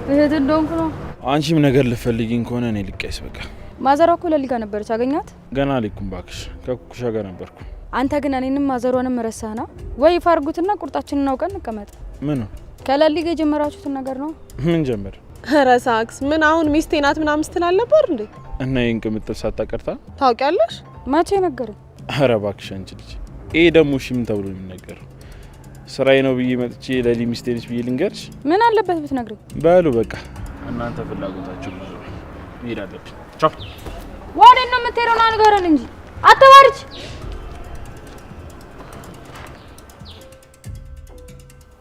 C: እህት እንደሆንኩ ነው።
K: አንቺም ነገር ልፈልጊኝ ከሆነ እኔ ልቀይስ በቃ።
C: ማዘሯ እኮ ለሊ ጋር ነበረች። አገኛት?
K: ገና አልሄድኩም እባክሽ፣ ከኩኩሻ ጋር ነበርኩ።
C: አንተ ግን እኔንም ማዘሯንም ረሳህና? ወይ ፋርጉትና ቁርጣችንን አውቀን እንቀመጥ።
K: ምን
C: ከለሊ ጋር የጀመራችሁትን ነገር ነው?
K: ምን ጀመር?
B: ኧረ ሳክስ ምን አሁን ሚስቴ ናት ምናምን ስትል አልነበር እንዴ?
K: እና ይህን ቅምጥል ሳታቀርታ
B: ታውቂያለሽ?
C: መቼ ነገረኝ?
K: ኧረ እባክሽ አንቺ ልጅ፣ ይሄ ደግሞ እሺ ምን ተብሎ የሚነገረው? ስራዬ ነው ብዬ መጥቼ ለሊ ሚስቴ ነች ብዬ ልንገርሽ?
C: ምን አለበት ብትነግሪኝ?
K: በሉ በቃ እናንተ ፍላጎታችሁ ብዙ ነው። መሄድ አለብኝ። ቻው።
C: ወዴት ነው የምትሄደው? ና ንገረን እንጂ አትባርች።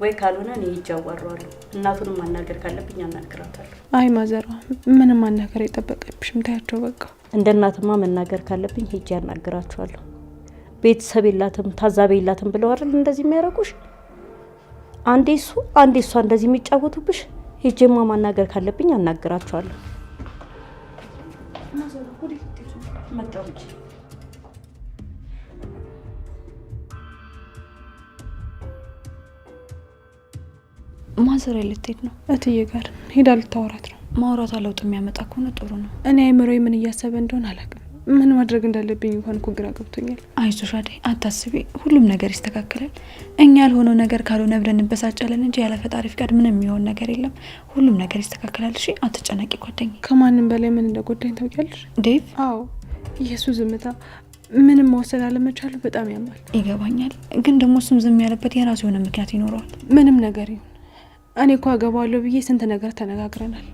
G: ወይ ካልሆነ እኔ ሂጅ አዋራዋለሁ። እናቱንም ማናገር ካለብኝ አናግራታለሁ።
A: አይ ማዘሯ ምንም ማናገር አይጠበቅብሽም። ታያቸው በቃ።
G: እንደ እናትማ መናገር ካለብኝ ሂጅ ያናግራቸዋለሁ። ቤተሰብ የላትም ታዛቢ የላትም ብለው አይደል እንደዚህ የሚያረጉሽ? አንዴ እሱ አንዴ እሷ እንደዚህ የሚጫወቱብሽ። ሂጅማ ማናገር ካለብኝ አናግራቸዋለሁ። ማዘሯ ወዴት መጣሁ?
A: ማዘር ልትሄድ ነው እትዬ ጋር ሄዳ ልታወራት ነው።
I: ማውራት ለውጥ የሚያመጣ ከሆነ ጥሩ ነው።
A: እኔ አይምሮዬ ምን እያሰበ እንደሆነ አላውቅም። ምን ማድረግ እንዳለብኝ እንኳን እኮ ግራ ገብቶኛል።
I: አይዞሽ አደይ አታስቢ፣ ሁሉም ነገር ይስተካከላል። እኛ ያልሆነው ነገር ካልሆነ ብለን እንበሳጫለን እንጂ ያለ ፈጣሪ ፍቃድ ምንም የሚሆን ነገር የለም። ሁሉም ነገር ይስተካከላል። እሺ አትጨነቂ ጓደኛዬ።
A: ከማንም በላይ ምን እንደጎዳኝ ታውቂያለሽ
I: ዴቭ?
A: አዎ የሱ ዝምታ፣ ምንም መወሰን አለመቻሉ በጣም ያማል።
I: ይገባኛል፣ ግን ደግሞ እሱም ዝም ያለበት የራሱ የሆነ ምክንያት ይኖረዋል።
A: ምንም ነገር ይሁን እኔ እኮ አገባዋለሁ ብዬ ስንት ነገር ተነጋግረናል።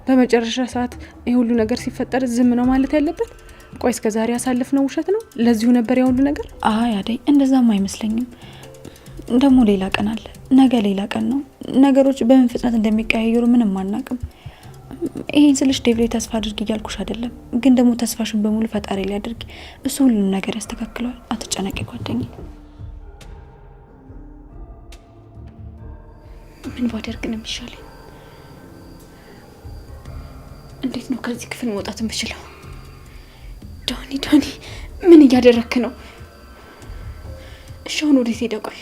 A: በመጨረሻ ሰዓት ይህ ሁሉ ነገር ሲፈጠር ዝም ነው ማለት ያለበት? ቆይ እስከ ዛሬ ያሳለፍነው ውሸት ነው? ለዚሁ ነበር ያ ሁሉ ነገር?
I: አይ አደይ እንደዛም አይመስለኝም። ደግሞ ሌላ ቀን አለ፣ ነገ ሌላ ቀን ነው። ነገሮች በምን ፍጥነት እንደሚቀያየሩ ምንም አናውቅም። ይሄን ስልሽ ዴቭ ላይ ተስፋ አድርጊ እያልኩሽ አይደለም፣ ግን ደግሞ ተስፋሽን በሙሉ ፈጣሪ ላይ አድርጊ። እሱ ሁሉንም ነገር ያስተካክለዋል። አትጨነቂ ጓደኛዬ። ምን ባደርግ ነው የሚሻለኝ? እንዴት ነው ከዚህ ክፍል መውጣት የምችለው? ዳኒ ምን እያደረክ ነው? እሺ አሁን ወዴት ሄደ? ቆይ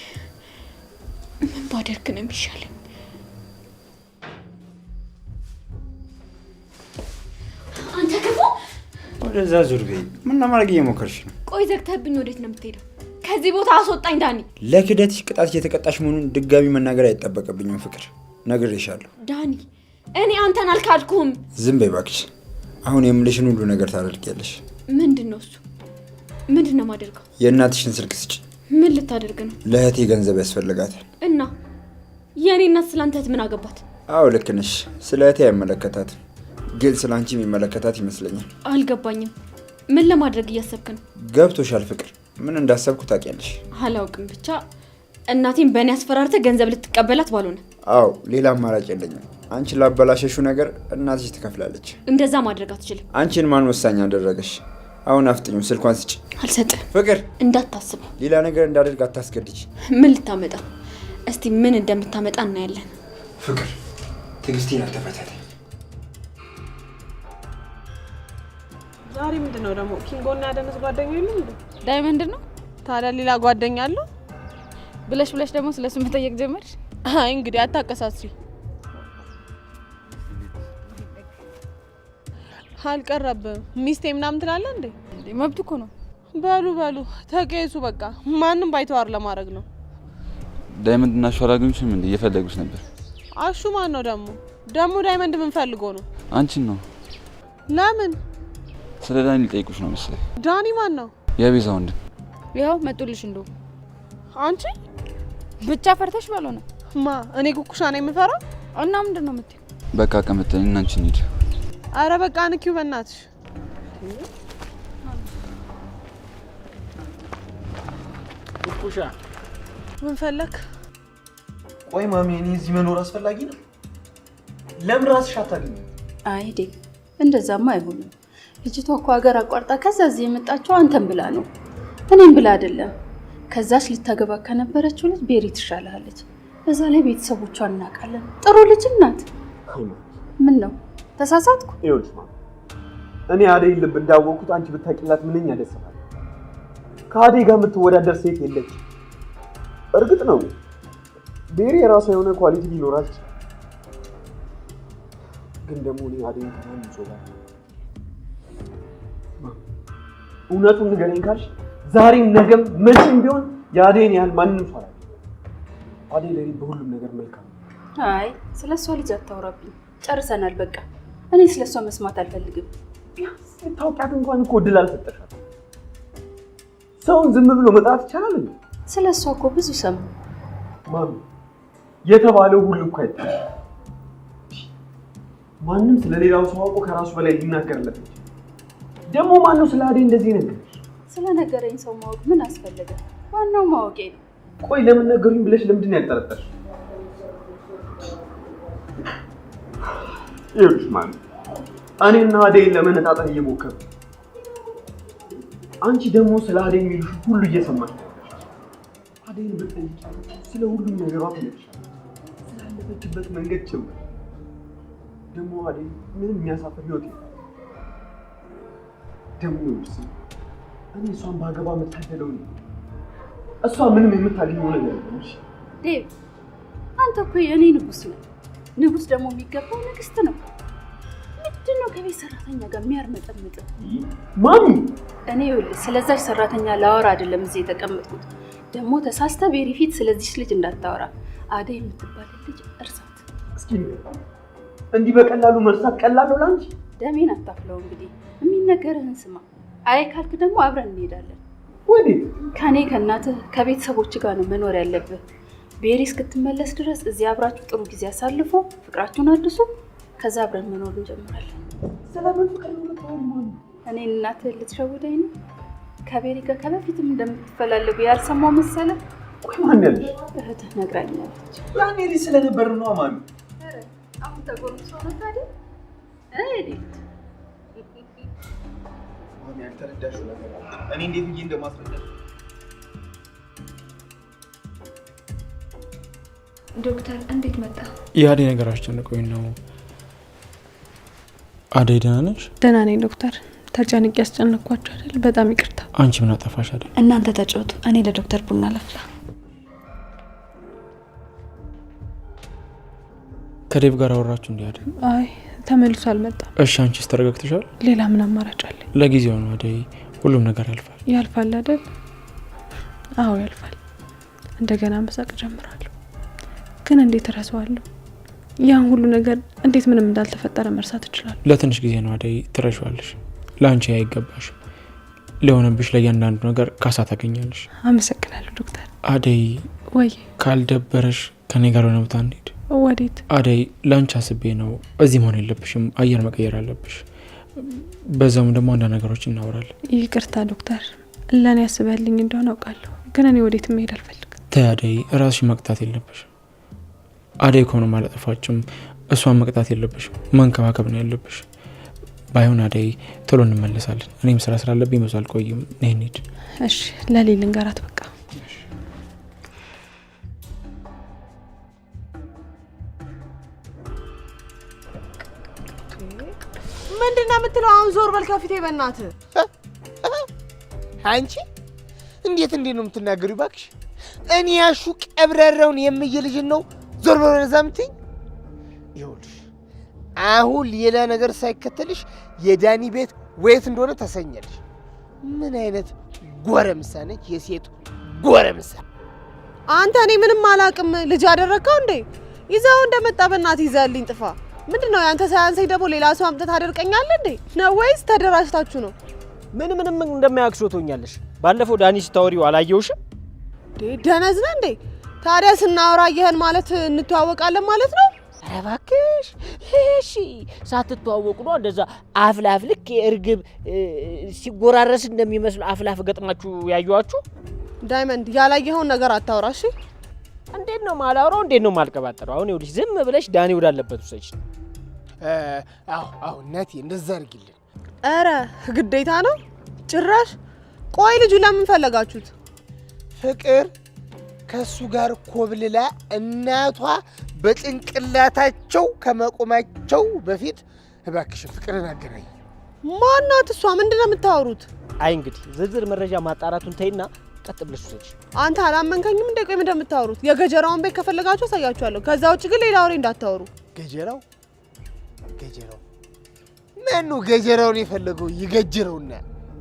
I: ምን ባደርግ ነው የሚሻለኝ? አንተ ክፉ!
F: ወደዛ ዙር በይ። ምን ለማድረግ እየሞከርሽ ነው?
M: ቆይ ዘግተህብኝ ወዴት ነው የምትሄደው? ከዚህ ቦታ አስወጣኝ ዳኒ።
F: ለክደትሽ ቅጣት እየተቀጣሽ መሆኑን ድጋሚ መናገር አይጠበቅብኝም ፍቅር፣ ነግሬሻለሁ።
M: ዳኒ እኔ አንተን አልካድኩም።
F: ዝም በይ እባክሽ። አሁን የምልሽን ሁሉ ነገር ታደርጊያለሽ።
M: ምንድን ነው እሱ? ምንድን ነው የማደርገው?
F: የእናትሽን ስልክ ስጪ።
M: ምን ልታደርግ ነው?
F: ለእህቴ ገንዘብ ያስፈልጋታል።
M: እና የእኔ እናት ስለ አንተ እህት ምን አገባት?
F: አዎ ልክ ነሽ። ስለ እህቴ አይመለከታትም፣ ግን ስለ አንቺ የሚመለከታት ይመስለኛል።
M: አልገባኝም። ምን ለማድረግ እያሰብክ ነው?
F: ገብቶሻል ፍቅር? ምን እንዳሰብኩ ታውቂያለሽ?
M: አላውቅም። ብቻ እናቴን በእኔ አስፈራርተህ ገንዘብ ልትቀበላት ባልሆነ።
F: አዎ ሌላ አማራጭ የለኝም። አንቺ ላበላሸሹ ነገር እናትሽ ትከፍላለች።
M: እንደዛ ማድረግ አትችልም።
F: አንቺን ማን ወሳኝ አደረገሽ? አሁን አፍጥኙ፣ ስልኳን ስጪ።
M: አልሰጥም።
F: ፍቅር
M: እንዳታስበው።
F: ሌላ ነገር እንዳደርግ አታስገድጅ።
M: ምን ልታመጣ? እስቲ ምን እንደምታመጣ እናያለን።
F: ፍቅር ትዕግስቴን አትፈታተኝ።
B: ዛሬ ምንድነው ደግሞ? ኪንጎና ያደነዝ ጓደኛ የለም እንዴ?
I: ዳይመንድ ነው
B: ታዲያ ሌላ ጓደኛ አለው
I: ብለሽ ደግሞ ስለሱ መጠየቅ ጀመርሽ?
B: አይ እንግዲህ አታቀሳስሪ። አልቀረብም። ሚስቴ ምናምን ትላለህ እንዴ?
I: መብቱ እኮ ነው።
B: በሉ ተቀየሱ። በቃ ማንም ባይተዋር ለማድረግ ነው።
K: ዳይመንድ እና አሹ አላገኙሽም እንዴ? እየፈለጉሽ ነበር።
B: አሹ ማን ነው ደግሞ ዳይመንድ ምን ፈልጎ ነው?
K: አንቺን ነው።
B: ለምን?
K: ስለ ዳኒ ሊጠይቁሽ ነው መሰለኝ።
B: ዳኒ ማን ነው?
K: የቤዛ ወንድም።
I: ያው መጡልሽ እንደው
B: አንቺ
I: ብቻ ፈርተሽ ባልሆነ
B: እኔ ኩኩሻ ነኝ የምፈራው?
I: እና ምንድን ነው የምትይው?
K: በቃ ቀመጠኝ እና አንቺ እንሂድ።
B: አረ በቃ ንኪው በእናትሽ።
E: ኩኩሻ
B: ምን ፈለክ?
L: ቆይ ማሚ፣ እኔ እዚህ መኖር አስፈላጊ ነው? ለምን ራስሽ አታገኝም?
G: አይ ዴቭ፣ እንደዛማ አይሆንም። ልጅቷ እኮ ሀገር አቋርጣ ከዛ እዚህ የመጣችው አንተን ብላ ነው፣ እኔም ብላ አይደለም። ከዛች ልታገባ ከነበረችው ልጅ ቤሪ ትሻላለች። በዛ ላይ ቤተሰቦቿን እናውቃለን። ጥሩ ልጅ ናት። ምን ነው ተሳሳትኩ?
H: ይኸውልሽ ማሚ፣ እኔ አደይ ልብ እንዳወቅኩት አንቺ ብታቂላት ምንኛ ደስ ይላል። ከአደይ ጋር የምትወዳደር ሴት የለች። እርግጥ ነው ቤሪ የራሷ የሆነ ኳሊቲ ሊኖራት ይችላል፣ ግን ደግሞ እኔ አደይን ከማንም ሰው ጋር እውነቱን ንገረኝ ካልሽ ዛሬም ነገም መቼም ቢሆን የአደይን ያህል ማንንም ሰው አላውቅም። አደይ ለኔ በሁሉም ነገር መልካም።
G: አይ ስለሷ ልጅ አታውራብኝ፣ ጨርሰናል በቃ። እኔ ስለሷ መስማት አልፈልግም።
H: ታውቂያት እንኳን እኮ እድል አልሰጠሻት። ሰውን ዝም ብሎ መጥራት ይቻላል እንዴ?
G: ስለሷ እኮ ብዙ ሰሙ።
H: ማሚ፣ የተባለው ሁሉ እኮ አይደለም። ማንም ስለሌላው ሰው አውቆ ከራሱ በላይ ሊናገርለት ነው። ደግሞ ማን ነው ስለ አደይ እንደዚህ ነገር?
G: ስለነገረኝ ሰው ማወቅ ምን አስፈለገ? ዋናው ማወቄ ነው።
H: ቆይ ለምን ነገሩኝ ብለሽ ለምንድን ነው ያልጠረጠርሽ? ይኸውልሽ ማሚ፣ እኔና አደይን ለመነጣጠል እየሞከርኩ፣ አንቺ ደግሞ ስለ አደይ የሚሉሽ ሁሉ እየሰማሽ ነው። አደይን ብትጠይቂ ስለ ሁሉም ነገሯ ትነግርሻለች፣ ስላለፈችበት መንገድ ጭምር። ደግሞ አደይ ምንም የሚያሳፍር ህይወት የለም። ደግሞ እኔ እሷን ባገባ የምታደለው ነው። እሷ ምንም የምታገኘው ነገር የለም። እሺ
G: ዴቭ፣
I: አንተ እኮ የእኔ ንጉስ ነው። ንጉስ ደግሞ የሚገባው ንግስት ነው። ምንድን ነው ከቤት ሰራተኛ ጋር የሚያርመጠምጥ?
H: ማሚ
I: እኔ ይኸውልህ ስለዛች ሰራተኛ ላወራ አይደለም እዚህ የተቀመጥኩት። ደግሞ ተሳስተ ቤሪ ፊት ስለዚህ ልጅ እንዳታወራ። አደይ የምትባል ልጅ እርሳት።
H: እስኪ እንዲህ በቀላሉ መርሳት ቀላል ነው ላንቺ?
I: ደሜን አታፍለው። እንግዲህ የሚነገርህን ስማ። አይ ካልክ ደግሞ አብረን እንሄዳለን።
H: ወዴት?
I: ከኔ ከእናትህ ከቤተሰቦች ጋር ነው መኖር ያለብህ። ቤሪ እስክትመለስ ድረስ እዚህ አብራችሁ ጥሩ ጊዜ አሳልፎ ፍቅራችሁን አድሱ። ከዛ አብረን መኖር እንጀምራለን።
H: ስለምን ፍቅር ነው የምታወሪው?
I: እኔን እናትህ ልትሸውደኝ ነው? ከቤሪ ጋር ከበፊትም እንደምትፈላለጉ ያልሰማው መሰለ?
H: ቆይ ማን ያለሽ?
I: እህትህ ነግራኛለች።
H: ያኔ ልጅ ስለነበር ነው ማሚ።
I: አሁን ተጎርምሶ ነው ታዲያ?
H: ማሚ ያልተረዳሽው ነገር አለ። እኔ እንዴት ብዬ እንደማስረዳሽ
C: ዶክተር እንዴት መጣ?
K: የአደይ ነገር አስጨንቆኝ ነው። አደይ ደህና ነሽ?
A: ደህና ነኝ ዶክተር። ተጨንቄ ያስጨነቅኳቸው አይደል? በጣም ይቅርታ።
K: አንቺ ምን አጠፋሽ አደይ?
I: እናንተ ተጫወቱ፣ እኔ ለዶክተር ቡና ላፍላ።
K: ከዴቭ ጋር አወራችሁ እንዴ አደይ?
A: አይ ተመልሶ አልመጣም።
K: እሺ አንቺስ ተረጋግተሻል?
A: ሌላ ምን አማራጭ አለኝ?
K: ለጊዜው ነው አደይ፣ ሁሉም ነገር ያልፋል።
A: ያልፋል አይደል? አዎ ያልፋል። እንደገና መሳቅ ጀምራለሁ። ግን እንዴት እረሳዋለሁ? ያን ሁሉ ነገር እንዴት ምንም እንዳልተፈጠረ መርሳት እችላለሁ?
K: ለትንሽ ጊዜ ነው አደይ፣ ትረሺዋለሽ። ለአንቺ አይገባሽም። ለሆነብሽ ለእያንዳንዱ ነገር ካሳ ታገኛለሽ።
A: አመሰግናለሁ ዶክተር።
K: አደይ
A: ወይ
K: ካልደበረሽ ከኔ ጋር ሆነ ቦታ እንሂድ።
A: ወዴት?
K: አደይ ለአንቺ አስቤ ነው። እዚህ መሆን የለብሽም። አየር መቀየር አለብሽ። በዛውም ደግሞ አንዳንድ ነገሮች እናወራለን።
A: ይቅርታ ዶክተር፣ ለእኔ ያስበልኝ እንደሆነ አውቃለሁ። ግን እኔ ወዴት መሄድ አልፈልግም።
K: ተይ አደይ፣ ራስሽ መቅጣት የለብሽም። አደይ ከሆነ አላጠፋችም። እሷን መቅጣት የለብሽም። መንከባከብ ነው ያለብሽ። ባይሆን አደይ ቶሎ እንመለሳለን። እኔም ስራ ስላለብኝ ብዙ አልቆይም። ነይ እንሂድ።
A: እሺ ለሌል ንገራት በቃ።
B: ምንድን ነው የምትለው? አሁን ዞር በል ከፊቴ በእናትህ።
D: አንቺ እንዴት ነው የምትናገሪው? እባክሽ እኔ ያሹ ቀብረረውን የምዬ ልጅን ነው ዞር በል ወደዛ የምትይኝ? ይኸውልሽ አሁን ሌላ ነገር ሳይከተልሽ የዳኒ ቤት ወየት እንደሆነ ታሰኛለሽ። ምን አይነት ጎረምሳ ነች? የሴት ጎረምሳ።
B: አንተ እኔ ምንም አላቅም። ልጅ አደረግከው እንዴ? ይዛው እንደመጣ በእናትህ ይዘህልኝ ጥፋ። ምንድን ነው ያንተ ሳያንሰኝ ደግሞ ሌላ ሰው አምጥተህ ታደርቀኛለህ እንዴ? ነው ወይስ ተደራጅታችሁ ነው?
E: ምንም እንደማያክሶቶኛለሽ። ባለፈው ዳኒ ስታወሪው አላየውሽም?
B: ደነዝ ነህ እንዴ? ታዲያ ስናወራ አየህን ማለት እንተዋወቃለን ማለት ነው?
E: ኧረ እባክሽ እሺ፣ ሳትተዋወቁ ነው እንደዛ አፍላፍ ልክ የእርግብ ሲጎራረስ እንደሚመስሉ አፍላፍ ገጥማችሁ ያዩዋችሁ?
B: ዳይመንድ ያላየኸውን ነገር አታውራ እሺ።
E: እንዴት ነው ማላውራው? እንዴት ነው ማልቀባጠረው? አሁን ይኸውልሽ ዝም ብለሽ ዳኒ ወዳለበት ውሰጂ።
D: አዎ እናቴ እንደዛ አድርጊልን።
B: ኧረ ግዴታ ነው ጭራሽ። ቆይ ልጁ ለምን ፈለጋችሁት?
D: ፍቅር ከሱ ጋር ኮብልላ እናቷ በጭንቅላታቸው ከመቆማቸው በፊት እባክሽን ፍቅርን አገናኝ።
B: ማናት እሷ? ምንድን ነው የምታወሩት?
E: አይ እንግዲህ ዝርዝር መረጃ ማጣራቱን ተይና ቀጥ ብለሽ ውሰጂ።
B: አንተ አላመንከኝም እንዴ? ቆይ ምንድን ነው የምታወሩት? የገጀራውን ቤት ከፈለጋችሁ አሳያችኋለሁ። ከዛ ውጭ ግን ሌላ ወሬ እንዳታወሩ።
D: ገጀራው ምኑ ገጀራውን የፈለገው ይገጅረውና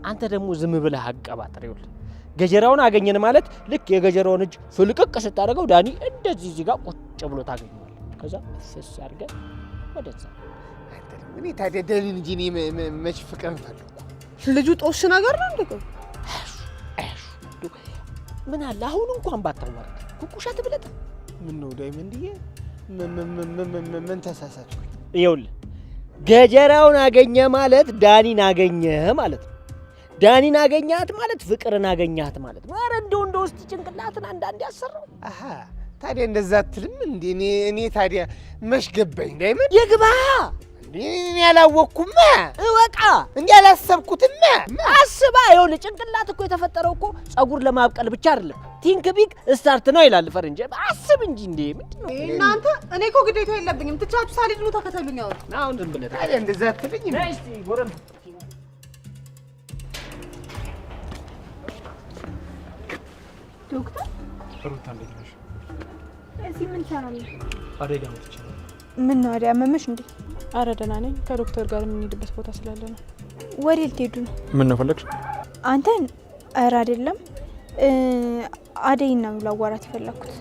E: አንተ ደግሞ ዝም ብለህ አቀባጥር። ይኸውልህ ገጀራውን አገኘን ማለት ልክ የገጀራውን እጅ ፍልቅቅ ስታደርገው ዳኒ እንደዚህ እዚህ ጋር ቁጭ ብሎ ታገኘዋለህ። ከዛ ፍስ አድርገህ ወደዛ።
D: እኔ ታዲያ ዳኒን እንጂ እኔ መች ፍቅርን ፈለኩ?
B: ልጁ ጦሽ ነገር ነው እንዴ?
E: ምን አለ አሁን እንኳን ባታዋርድ ኩኩሻት ብለጥ።
D: ምን ነው ዳይመንድዬ? ምን ተሳሳትኩኝ?
E: ይኸውልህ ገጀራውን አገኘ ማለት ዳኒን አገኘ ማለት ነው። ዳኒን አገኛት ማለት ፍቅርን አገኛት ማለት ነው። ኧረ እንደው ውስጥ ጭንቅላትን አንዳንዴ ያሰራው።
D: አሃ ታዲያ እንደዛ አትልም እንዴ? እኔ ታዲያ መች ገባኝ ዳይመንድ?
E: ይግባ
D: እኔ ያላወቅኩማ
E: እወቃ
D: እንዴ ያላሰብኩትማ
E: አስባ። ይኸውልህ ጭንቅላት እኮ የተፈጠረው እኮ ጸጉር ለማብቀል ብቻ አይደለም። ቲንክ ቢግ ስታርት ነው ይላል ፈረንጅ። አስብ እንጂ እንዴ ምንድነው
B: እናንተ? እኔ እኮ ግዴታ የለብኝም። ትቻችሁ ሳልሄድ ነው ተከተሉኝ።
E: አሁን ዝም ብለህ
D: ታዲያ እንደዛ አትልኝ እንዴ?
E: እስቲ ጎረም
I: ዶክተር
K: ሩታ እንዴት ነሽ?
C: እዚህ ምን ትሰራለህ?
K: አደጋ መጥቼ።
C: ምን ነው አደይ አመመሽ እንዴ?
A: አረ ደህና ነኝ። ከዶክተር ጋር የምንሄድበት ቦታ ስላለ ነው።
C: ወዴት ልትሄዱ ነው?
K: ምን ነው ፈለግሽ?
C: አንተን? ኧረ አይደለም አደይን ነው ላዋራት የፈለኩት።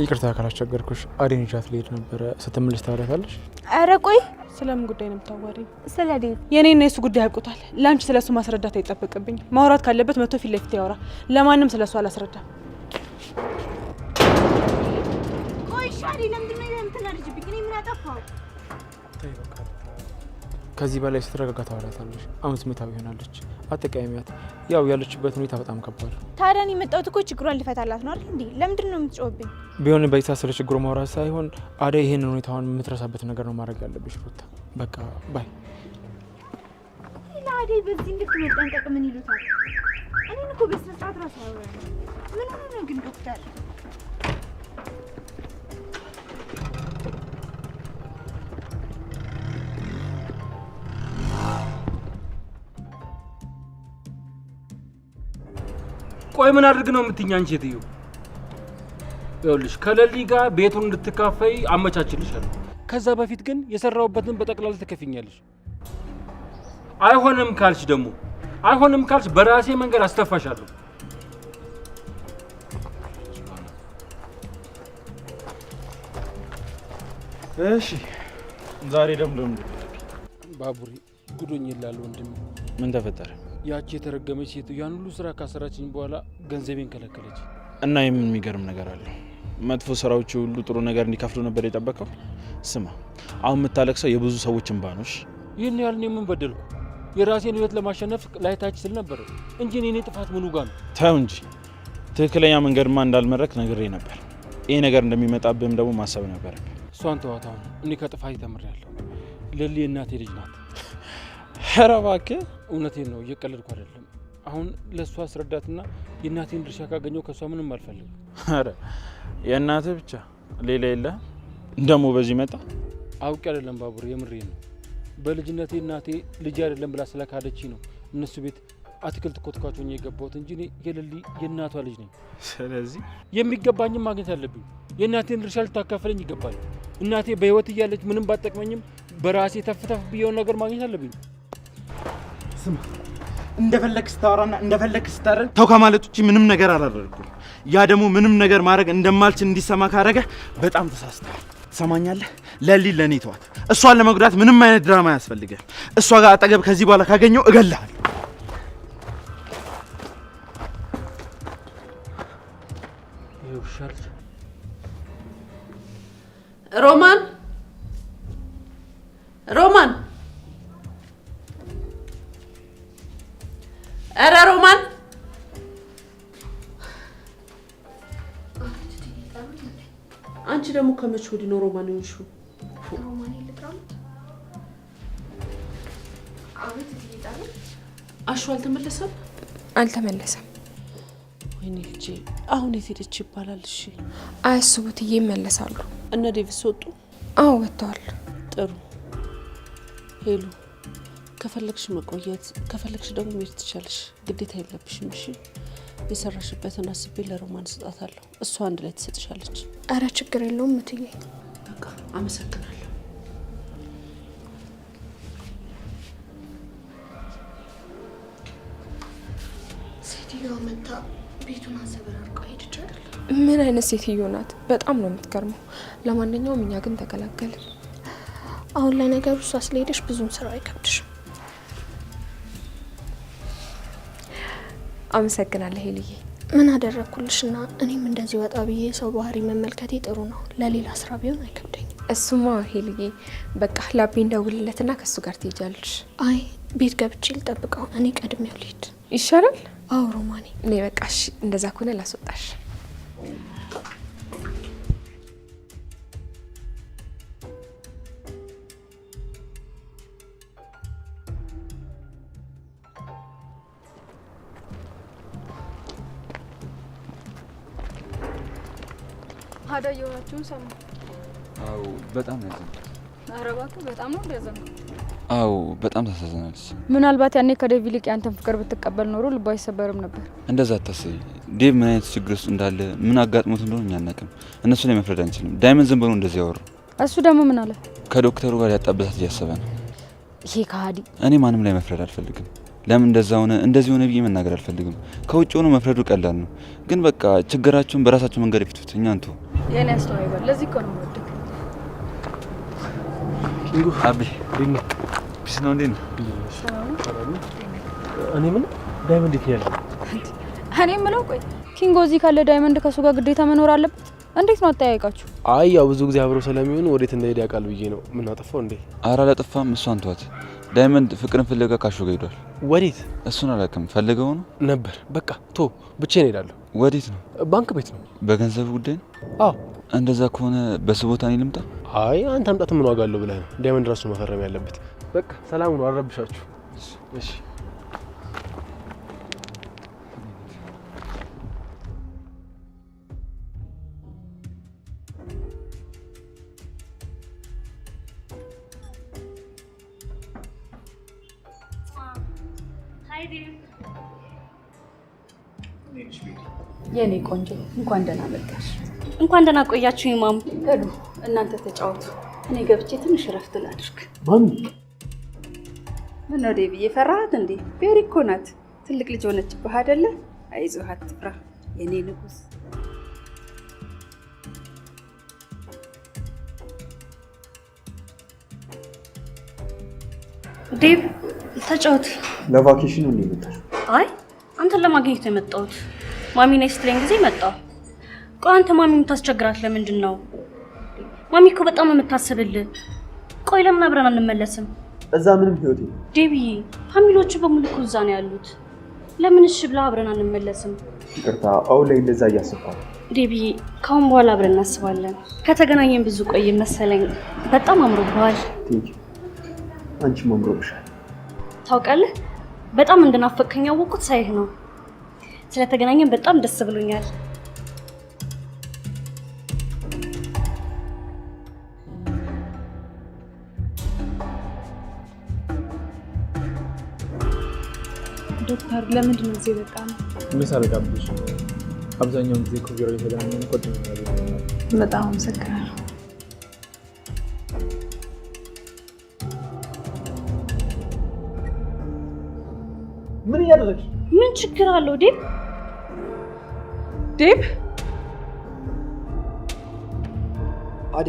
K: ይቅርታ ካላስቸገርኩሽ። አደይን ይዣት ልሄድ ነበረ። ስትመለስ ታወሪያታለሽ?
C: ኧረ ቆይ
A: ስለምን ጉዳይ ነው የምታዋሪኝ?
C: ስለ ዴቭ።
A: የኔና የሱ ጉዳይ ያውቁታል። ለአንቺ ስለሱ ማስረዳት አይጠበቅብኝ። ማውራት ካለበት መጥቶ ፊት ለፊት ያወራ። ለማንም ስለሱ አላስረዳም።
C: ቆይ ሻዲ ለምንድን ነው የምትናደጅብኝ? እኔ ምን አጠፋው?
K: ተይ በቃ ከዚህ በላይ ስትረጋጋ ታወራታለሽ። አሁን ስሜታዊ ሆናለች። አትቀያሚያት። ያው ያለችበት ሁኔታ በጣም ከባድ ነው።
C: ታዲያ እኔ የመጣሁት እኮ ችግሯን ልፈታላት ነው አይደል እንዴ? ለምንድን ነው የምትጮህብኝ?
K: ቢሆን በይታ ስለ ችግሩ ማውራት ሳይሆን አደይ ይሄንን ሁኔታውን የምትረሳበት ነገር ነው ማድረግ ያለብሽ ሩታ። በቃ ባይ።
C: ለአደይ በዚህ እንድትመጠንቀቅ ምን ይሉታል? እኔን እኮ በስነ ስርዓት ራሱ ያወራል። ምን ሆነ ነው ግን ዶክተር?
N: ቆይ ምን አድርግ ነው የምትይኝ አንቺ ሴትዮ? ይኸውልሽ ከሌሊ ጋር ቤቱን እንድትካፈይ አመቻችልሻለሁ። ከዛ በፊት ግን የሰራውበትን በጠቅላላ ትከፍኛለሽ። አይሆንም ካልሽ በራሴ መንገድ አስተፋሻለሁ።
K: እሺ ዛሬ ደግሞ
N: ባቡሬ ጉዶኝ ይላል ወንድም።
K: ምን ተፈጠረ?
N: ያቺ የተረገመች ሴትዮ ያን ሁሉ ስራ ካሰራችኝ በኋላ ገንዘቤን ከለከለች።
K: እና የምን የሚገርም ነገር አለው? መጥፎ ስራዎች ሁሉ ጥሩ ነገር እንዲከፍሉ ነበር የጠበቀው? ስማ አሁን የምታለቅሰው የብዙ ሰዎች እንባ ነው።
N: ይህን ያህል እኔ ምን በደልኩ? የራሴን ህይወት ለማሸነፍ ላይታች ስል ነበር እንጂ እኔ ጥፋት ምኑ ጋር ነው?
K: ተው እንጂ ትክክለኛ መንገድማ እንዳልመረክ ነግሬ ነበር። ይሄ ነገር እንደሚመጣብህም ደግሞ ማሰብ ነበር።
N: እሷን ተዋት። አሁን እኔ ከጥፋት ተምሬያለሁ። ሌሊ የእናቴ ልጅ ናት።
K: ኧረ እባክህ
N: እውነቴን ነው፣ እየቀለድኩ አይደለም። አሁን ለእሷ አስረዳትና የእናቴን ድርሻ ካገኘው ከእሷ ምንም አልፈልግም።
K: ኧረ የእናትህ ብቻ ሌላ የለ ደግሞ በዚህ መጣ።
N: አውቄ አይደለም ባቡር፣ የምሬ ነው። በልጅነቴ እናቴ ልጅ አይደለም ብላ ስለካደች ነው እነሱ ቤት አትክልት ኮትኳቾኝ የገባሁት እንጂ እኔ የሌሊ የእናቷ ልጅ ነኝ።
K: ስለዚህ
N: የሚገባኝም ማግኘት አለብኝ። የእናቴን ድርሻ ልታካፈለኝ ይገባል። እናቴ በህይወት እያለች ምንም ባጠቅመኝም በራሴ ተፍተፍ ብየውን ነገር ማግኘት አለብኝ።
O: ስማ እንደፈለክ ስታወራና እንደፈለክ ስታረግ ተው ከማለት ውጪ ምንም ነገር አላደረኩም። ያ ደግሞ ምንም ነገር ማድረግ እንደማልችል እንዲሰማ ካረገ በጣም ተሳስተሃል። ትሰማኛለህ? ለሊ ለኔ ተዋት። እሷን ለመጉዳት ምንም አይነት ድራማ አያስፈልግም። እሷ ጋር አጠገብ ከዚህ በኋላ ካገኘው እገልሃለሁ።
B: ሮማን ኧረ ሮማን አንቺ ደግሞ ከመቼ ወዲህ ነው ሮማን ይሆንሽው?
C: ሮማን ይልጣሉት አቤት ይልጣሉ።
B: አሹ አልተመለሰም?
P: አልተመለሰም።
B: ወይኔ ልጄ አሁን የት ሄደች ይባላል? እሺ
P: አያስቡት ይመለሳሉ።
B: እነ ዴቪስ ወጡ?
P: አዎ ወጥተዋል።
B: ጥሩ ሄሉ፣ ከፈለግሽ መቆየት ከፈለግሽ ደግሞ መሄድ ትችላለሽ። ግዴታ የለብሽም። እሺ የሰራሽበትን አስቤ ለሮማን ስጣታለሁ። እሷ አንድ ላይ ትሰጥሻለች።
P: አረ ችግር የለውም እትዬ።
B: በቃ አመሰግናለሁ።
C: ሴትዮዋ መታ ቤቱን አዘበራርቃ ሄደች አይደል?
P: ምን አይነት ሴትዮ ናት? በጣም ነው የምትገርመው። ለማንኛውም እኛ ግን ተገላገልን።
C: አሁን ለነገሩ እሷ ስለሄደሽ ብዙም ስራ አይከብድሽም።
P: አመሰግናለሁ ሄልዬ።
C: ምን አደረኩልሽና? እኔም እንደዚህ ወጣ ብዬ ሰው ባህሪ መመልከቴ ጥሩ ነው። ለሌላ ስራ ቢሆን አይከብደኝ።
P: እሱማ ሄልዬ በቃ ላቤ እንደውልለትና ከሱ ጋር ትሄጃለሽ።
C: አይ ቤት ገብቼ ልጠብቀው። እኔ ቀድሜው ልሂድ
P: ይሻላል።
C: አዎ ሮማኔ።
P: እኔ በቃሽ፣ እንደዛ ከሆነ ላስወጣሽ።
I: አዳ የሆናችሁን ሰማ?
Q: አዎ በጣም ያዘን።
I: ኧረ እባክህ በጣም ነው ያዘነው።
Q: አዎ በጣም ታሳዝናለች።
R: ምናልባት ያኔ ከዴቭ ይልቅ ያንተን ፍቅር ብትቀበል ኖሮ ልቧ አይሰበርም ነበር።
Q: እንደዛ አታስቢ። ዴቭ ምን አይነት ችግር ውስጥ እንዳለ ምን አጋጥሞት እንደሆነ እኛ አናውቅም። እነሱ ላይ መፍረድ አንችልም። ዳይመንድ ዝም ብሎ እንደዚህ ያወሩ።
R: እሱ ደግሞ ምን አለ?
Q: ከዶክተሩ ጋር ያጣበሳት እያሰበ ነው።
R: ይሄ ከሃዲ።
Q: እኔ ማንም ላይ መፍረድ አልፈልግም። ለምን እንደዚህ ሆነ ብዬ መናገር አልፈልግም። ከውጭ ሆኖ መፍረዱ ቀላል ነው፣ ግን በቃ ችግራችሁን በራሳችሁ መንገድ ይፍቱት። እኛ አንተ
R: የኔ አስተዋይባል። ለዚህ እኮ ነው ወደክ
Q: ኪንጎ አቢ ዲኒ ቢስ ነው እንዴ ነው?
N: እኔ ምን ዳይመንድ የት ያለ?
R: እኔ የምለው ቆይ ኪንጎ እዚህ ካለ ዳይመንድ ከሱ ጋር ግዴታ መኖር አለበት? እንዴት ነው አጠያይቃችሁ?
N: አይ ያው ብዙ ጊዜ አብረው ስለሚሆኑ ወዴት እንደሄደ ያውቃል ብዬ ነው። ምን አጠፋው እንዴ?
Q: ኧረ አላጠፋም። እሷን ተዋት። ዳይመንድ ፍቅርን ፍለጋ ካሾ ጋር ሄዷል።
N: ወዴት?
Q: እሱን አላውቅም። ፈልገው ነው
N: ነበር። በቃ ቶ ብቻዬን እሄዳለሁ።
Q: ወዴት ነው?
N: ባንክ ቤት ነው።
Q: በገንዘብ ጉዳይ ነው?
N: አዎ።
Q: እንደዛ ከሆነ በስቦታ እኔ ልምጣ?
N: አይ አንተ አምጣት ምን ዋጋ አለው ብለህ ነው። ዳይመንድ ራሱ መፈረም ያለበት። በቃ ሰላም ነው። አረብሻችሁ። እሺ
I: የኔ ቆንጆ እንኳን ደህና መጣሽ።
M: እንኳን ደህና ቆያችሁ ማም።
I: ሄዱ እናንተ ተጫወቱ፣ እኔ ገብቼ ትንሽ እረፍት ላድርግ።
L: ማሚ
I: ምን ነው ዴቪ የፈራሃት እንዴ? ቤሪ እኮ ናት። ትልቅ ልጅ ሆነችብህ አይደለ? አይዞህ አትፍራ የኔ ንጉስ።
M: ዴቭ ተጫወት።
H: ለቫኬሽን ነው የመጣሽ?
M: አይ አንተን ለማግኘት ነው የመጣሁት። ማሚ ነይ ስትለኝ ጊዜ መጣሁ። ቆይ አንተ ማሚ የምታስቸግራት ለምንድን ነው? ማሚ እኮ በጣም የምታስብልህ። ቆይ ለምን አብረን አንመለስም?
H: እዛ ምንም ህይወት የለም
M: ዴቪዬ። ፋሚሊዎቹ በሙሉ እኮ እዛ ነው ያሉት። ለምን እሺ ብላ አብረን አንመለስም?
H: ይቅርታ፣ አሁን ላይ እንደዛ እያሰብኩ
M: ዴቪዬ። ካሁን በኋላ አብረን እናስባለን። ከተገናኘን ብዙ ቆይ መሰለኝ። በጣም አምሮብሃል።
H: አንቺም አምሮብሻል።
M: ታውቃለህ በጣም እንደናፈቅከኝ ያወቅኩት ሳይህ ነው። ስለተገናኘን በጣም ደስ ብሎኛል።
A: ዶክተር ለምንድን ነው እዚህ በቃ ነው?
K: ምሳ አልጋብዝሽ። አብዛኛውን ጊዜ ኮቪራ የተገናኘን ጓደኛ ነው።
A: በጣም አመሰግናለሁ።
L: ምን እያደረግሽ?
M: ምን ችግር አለው ዴቭ?
A: ዴቭ
H: አዴ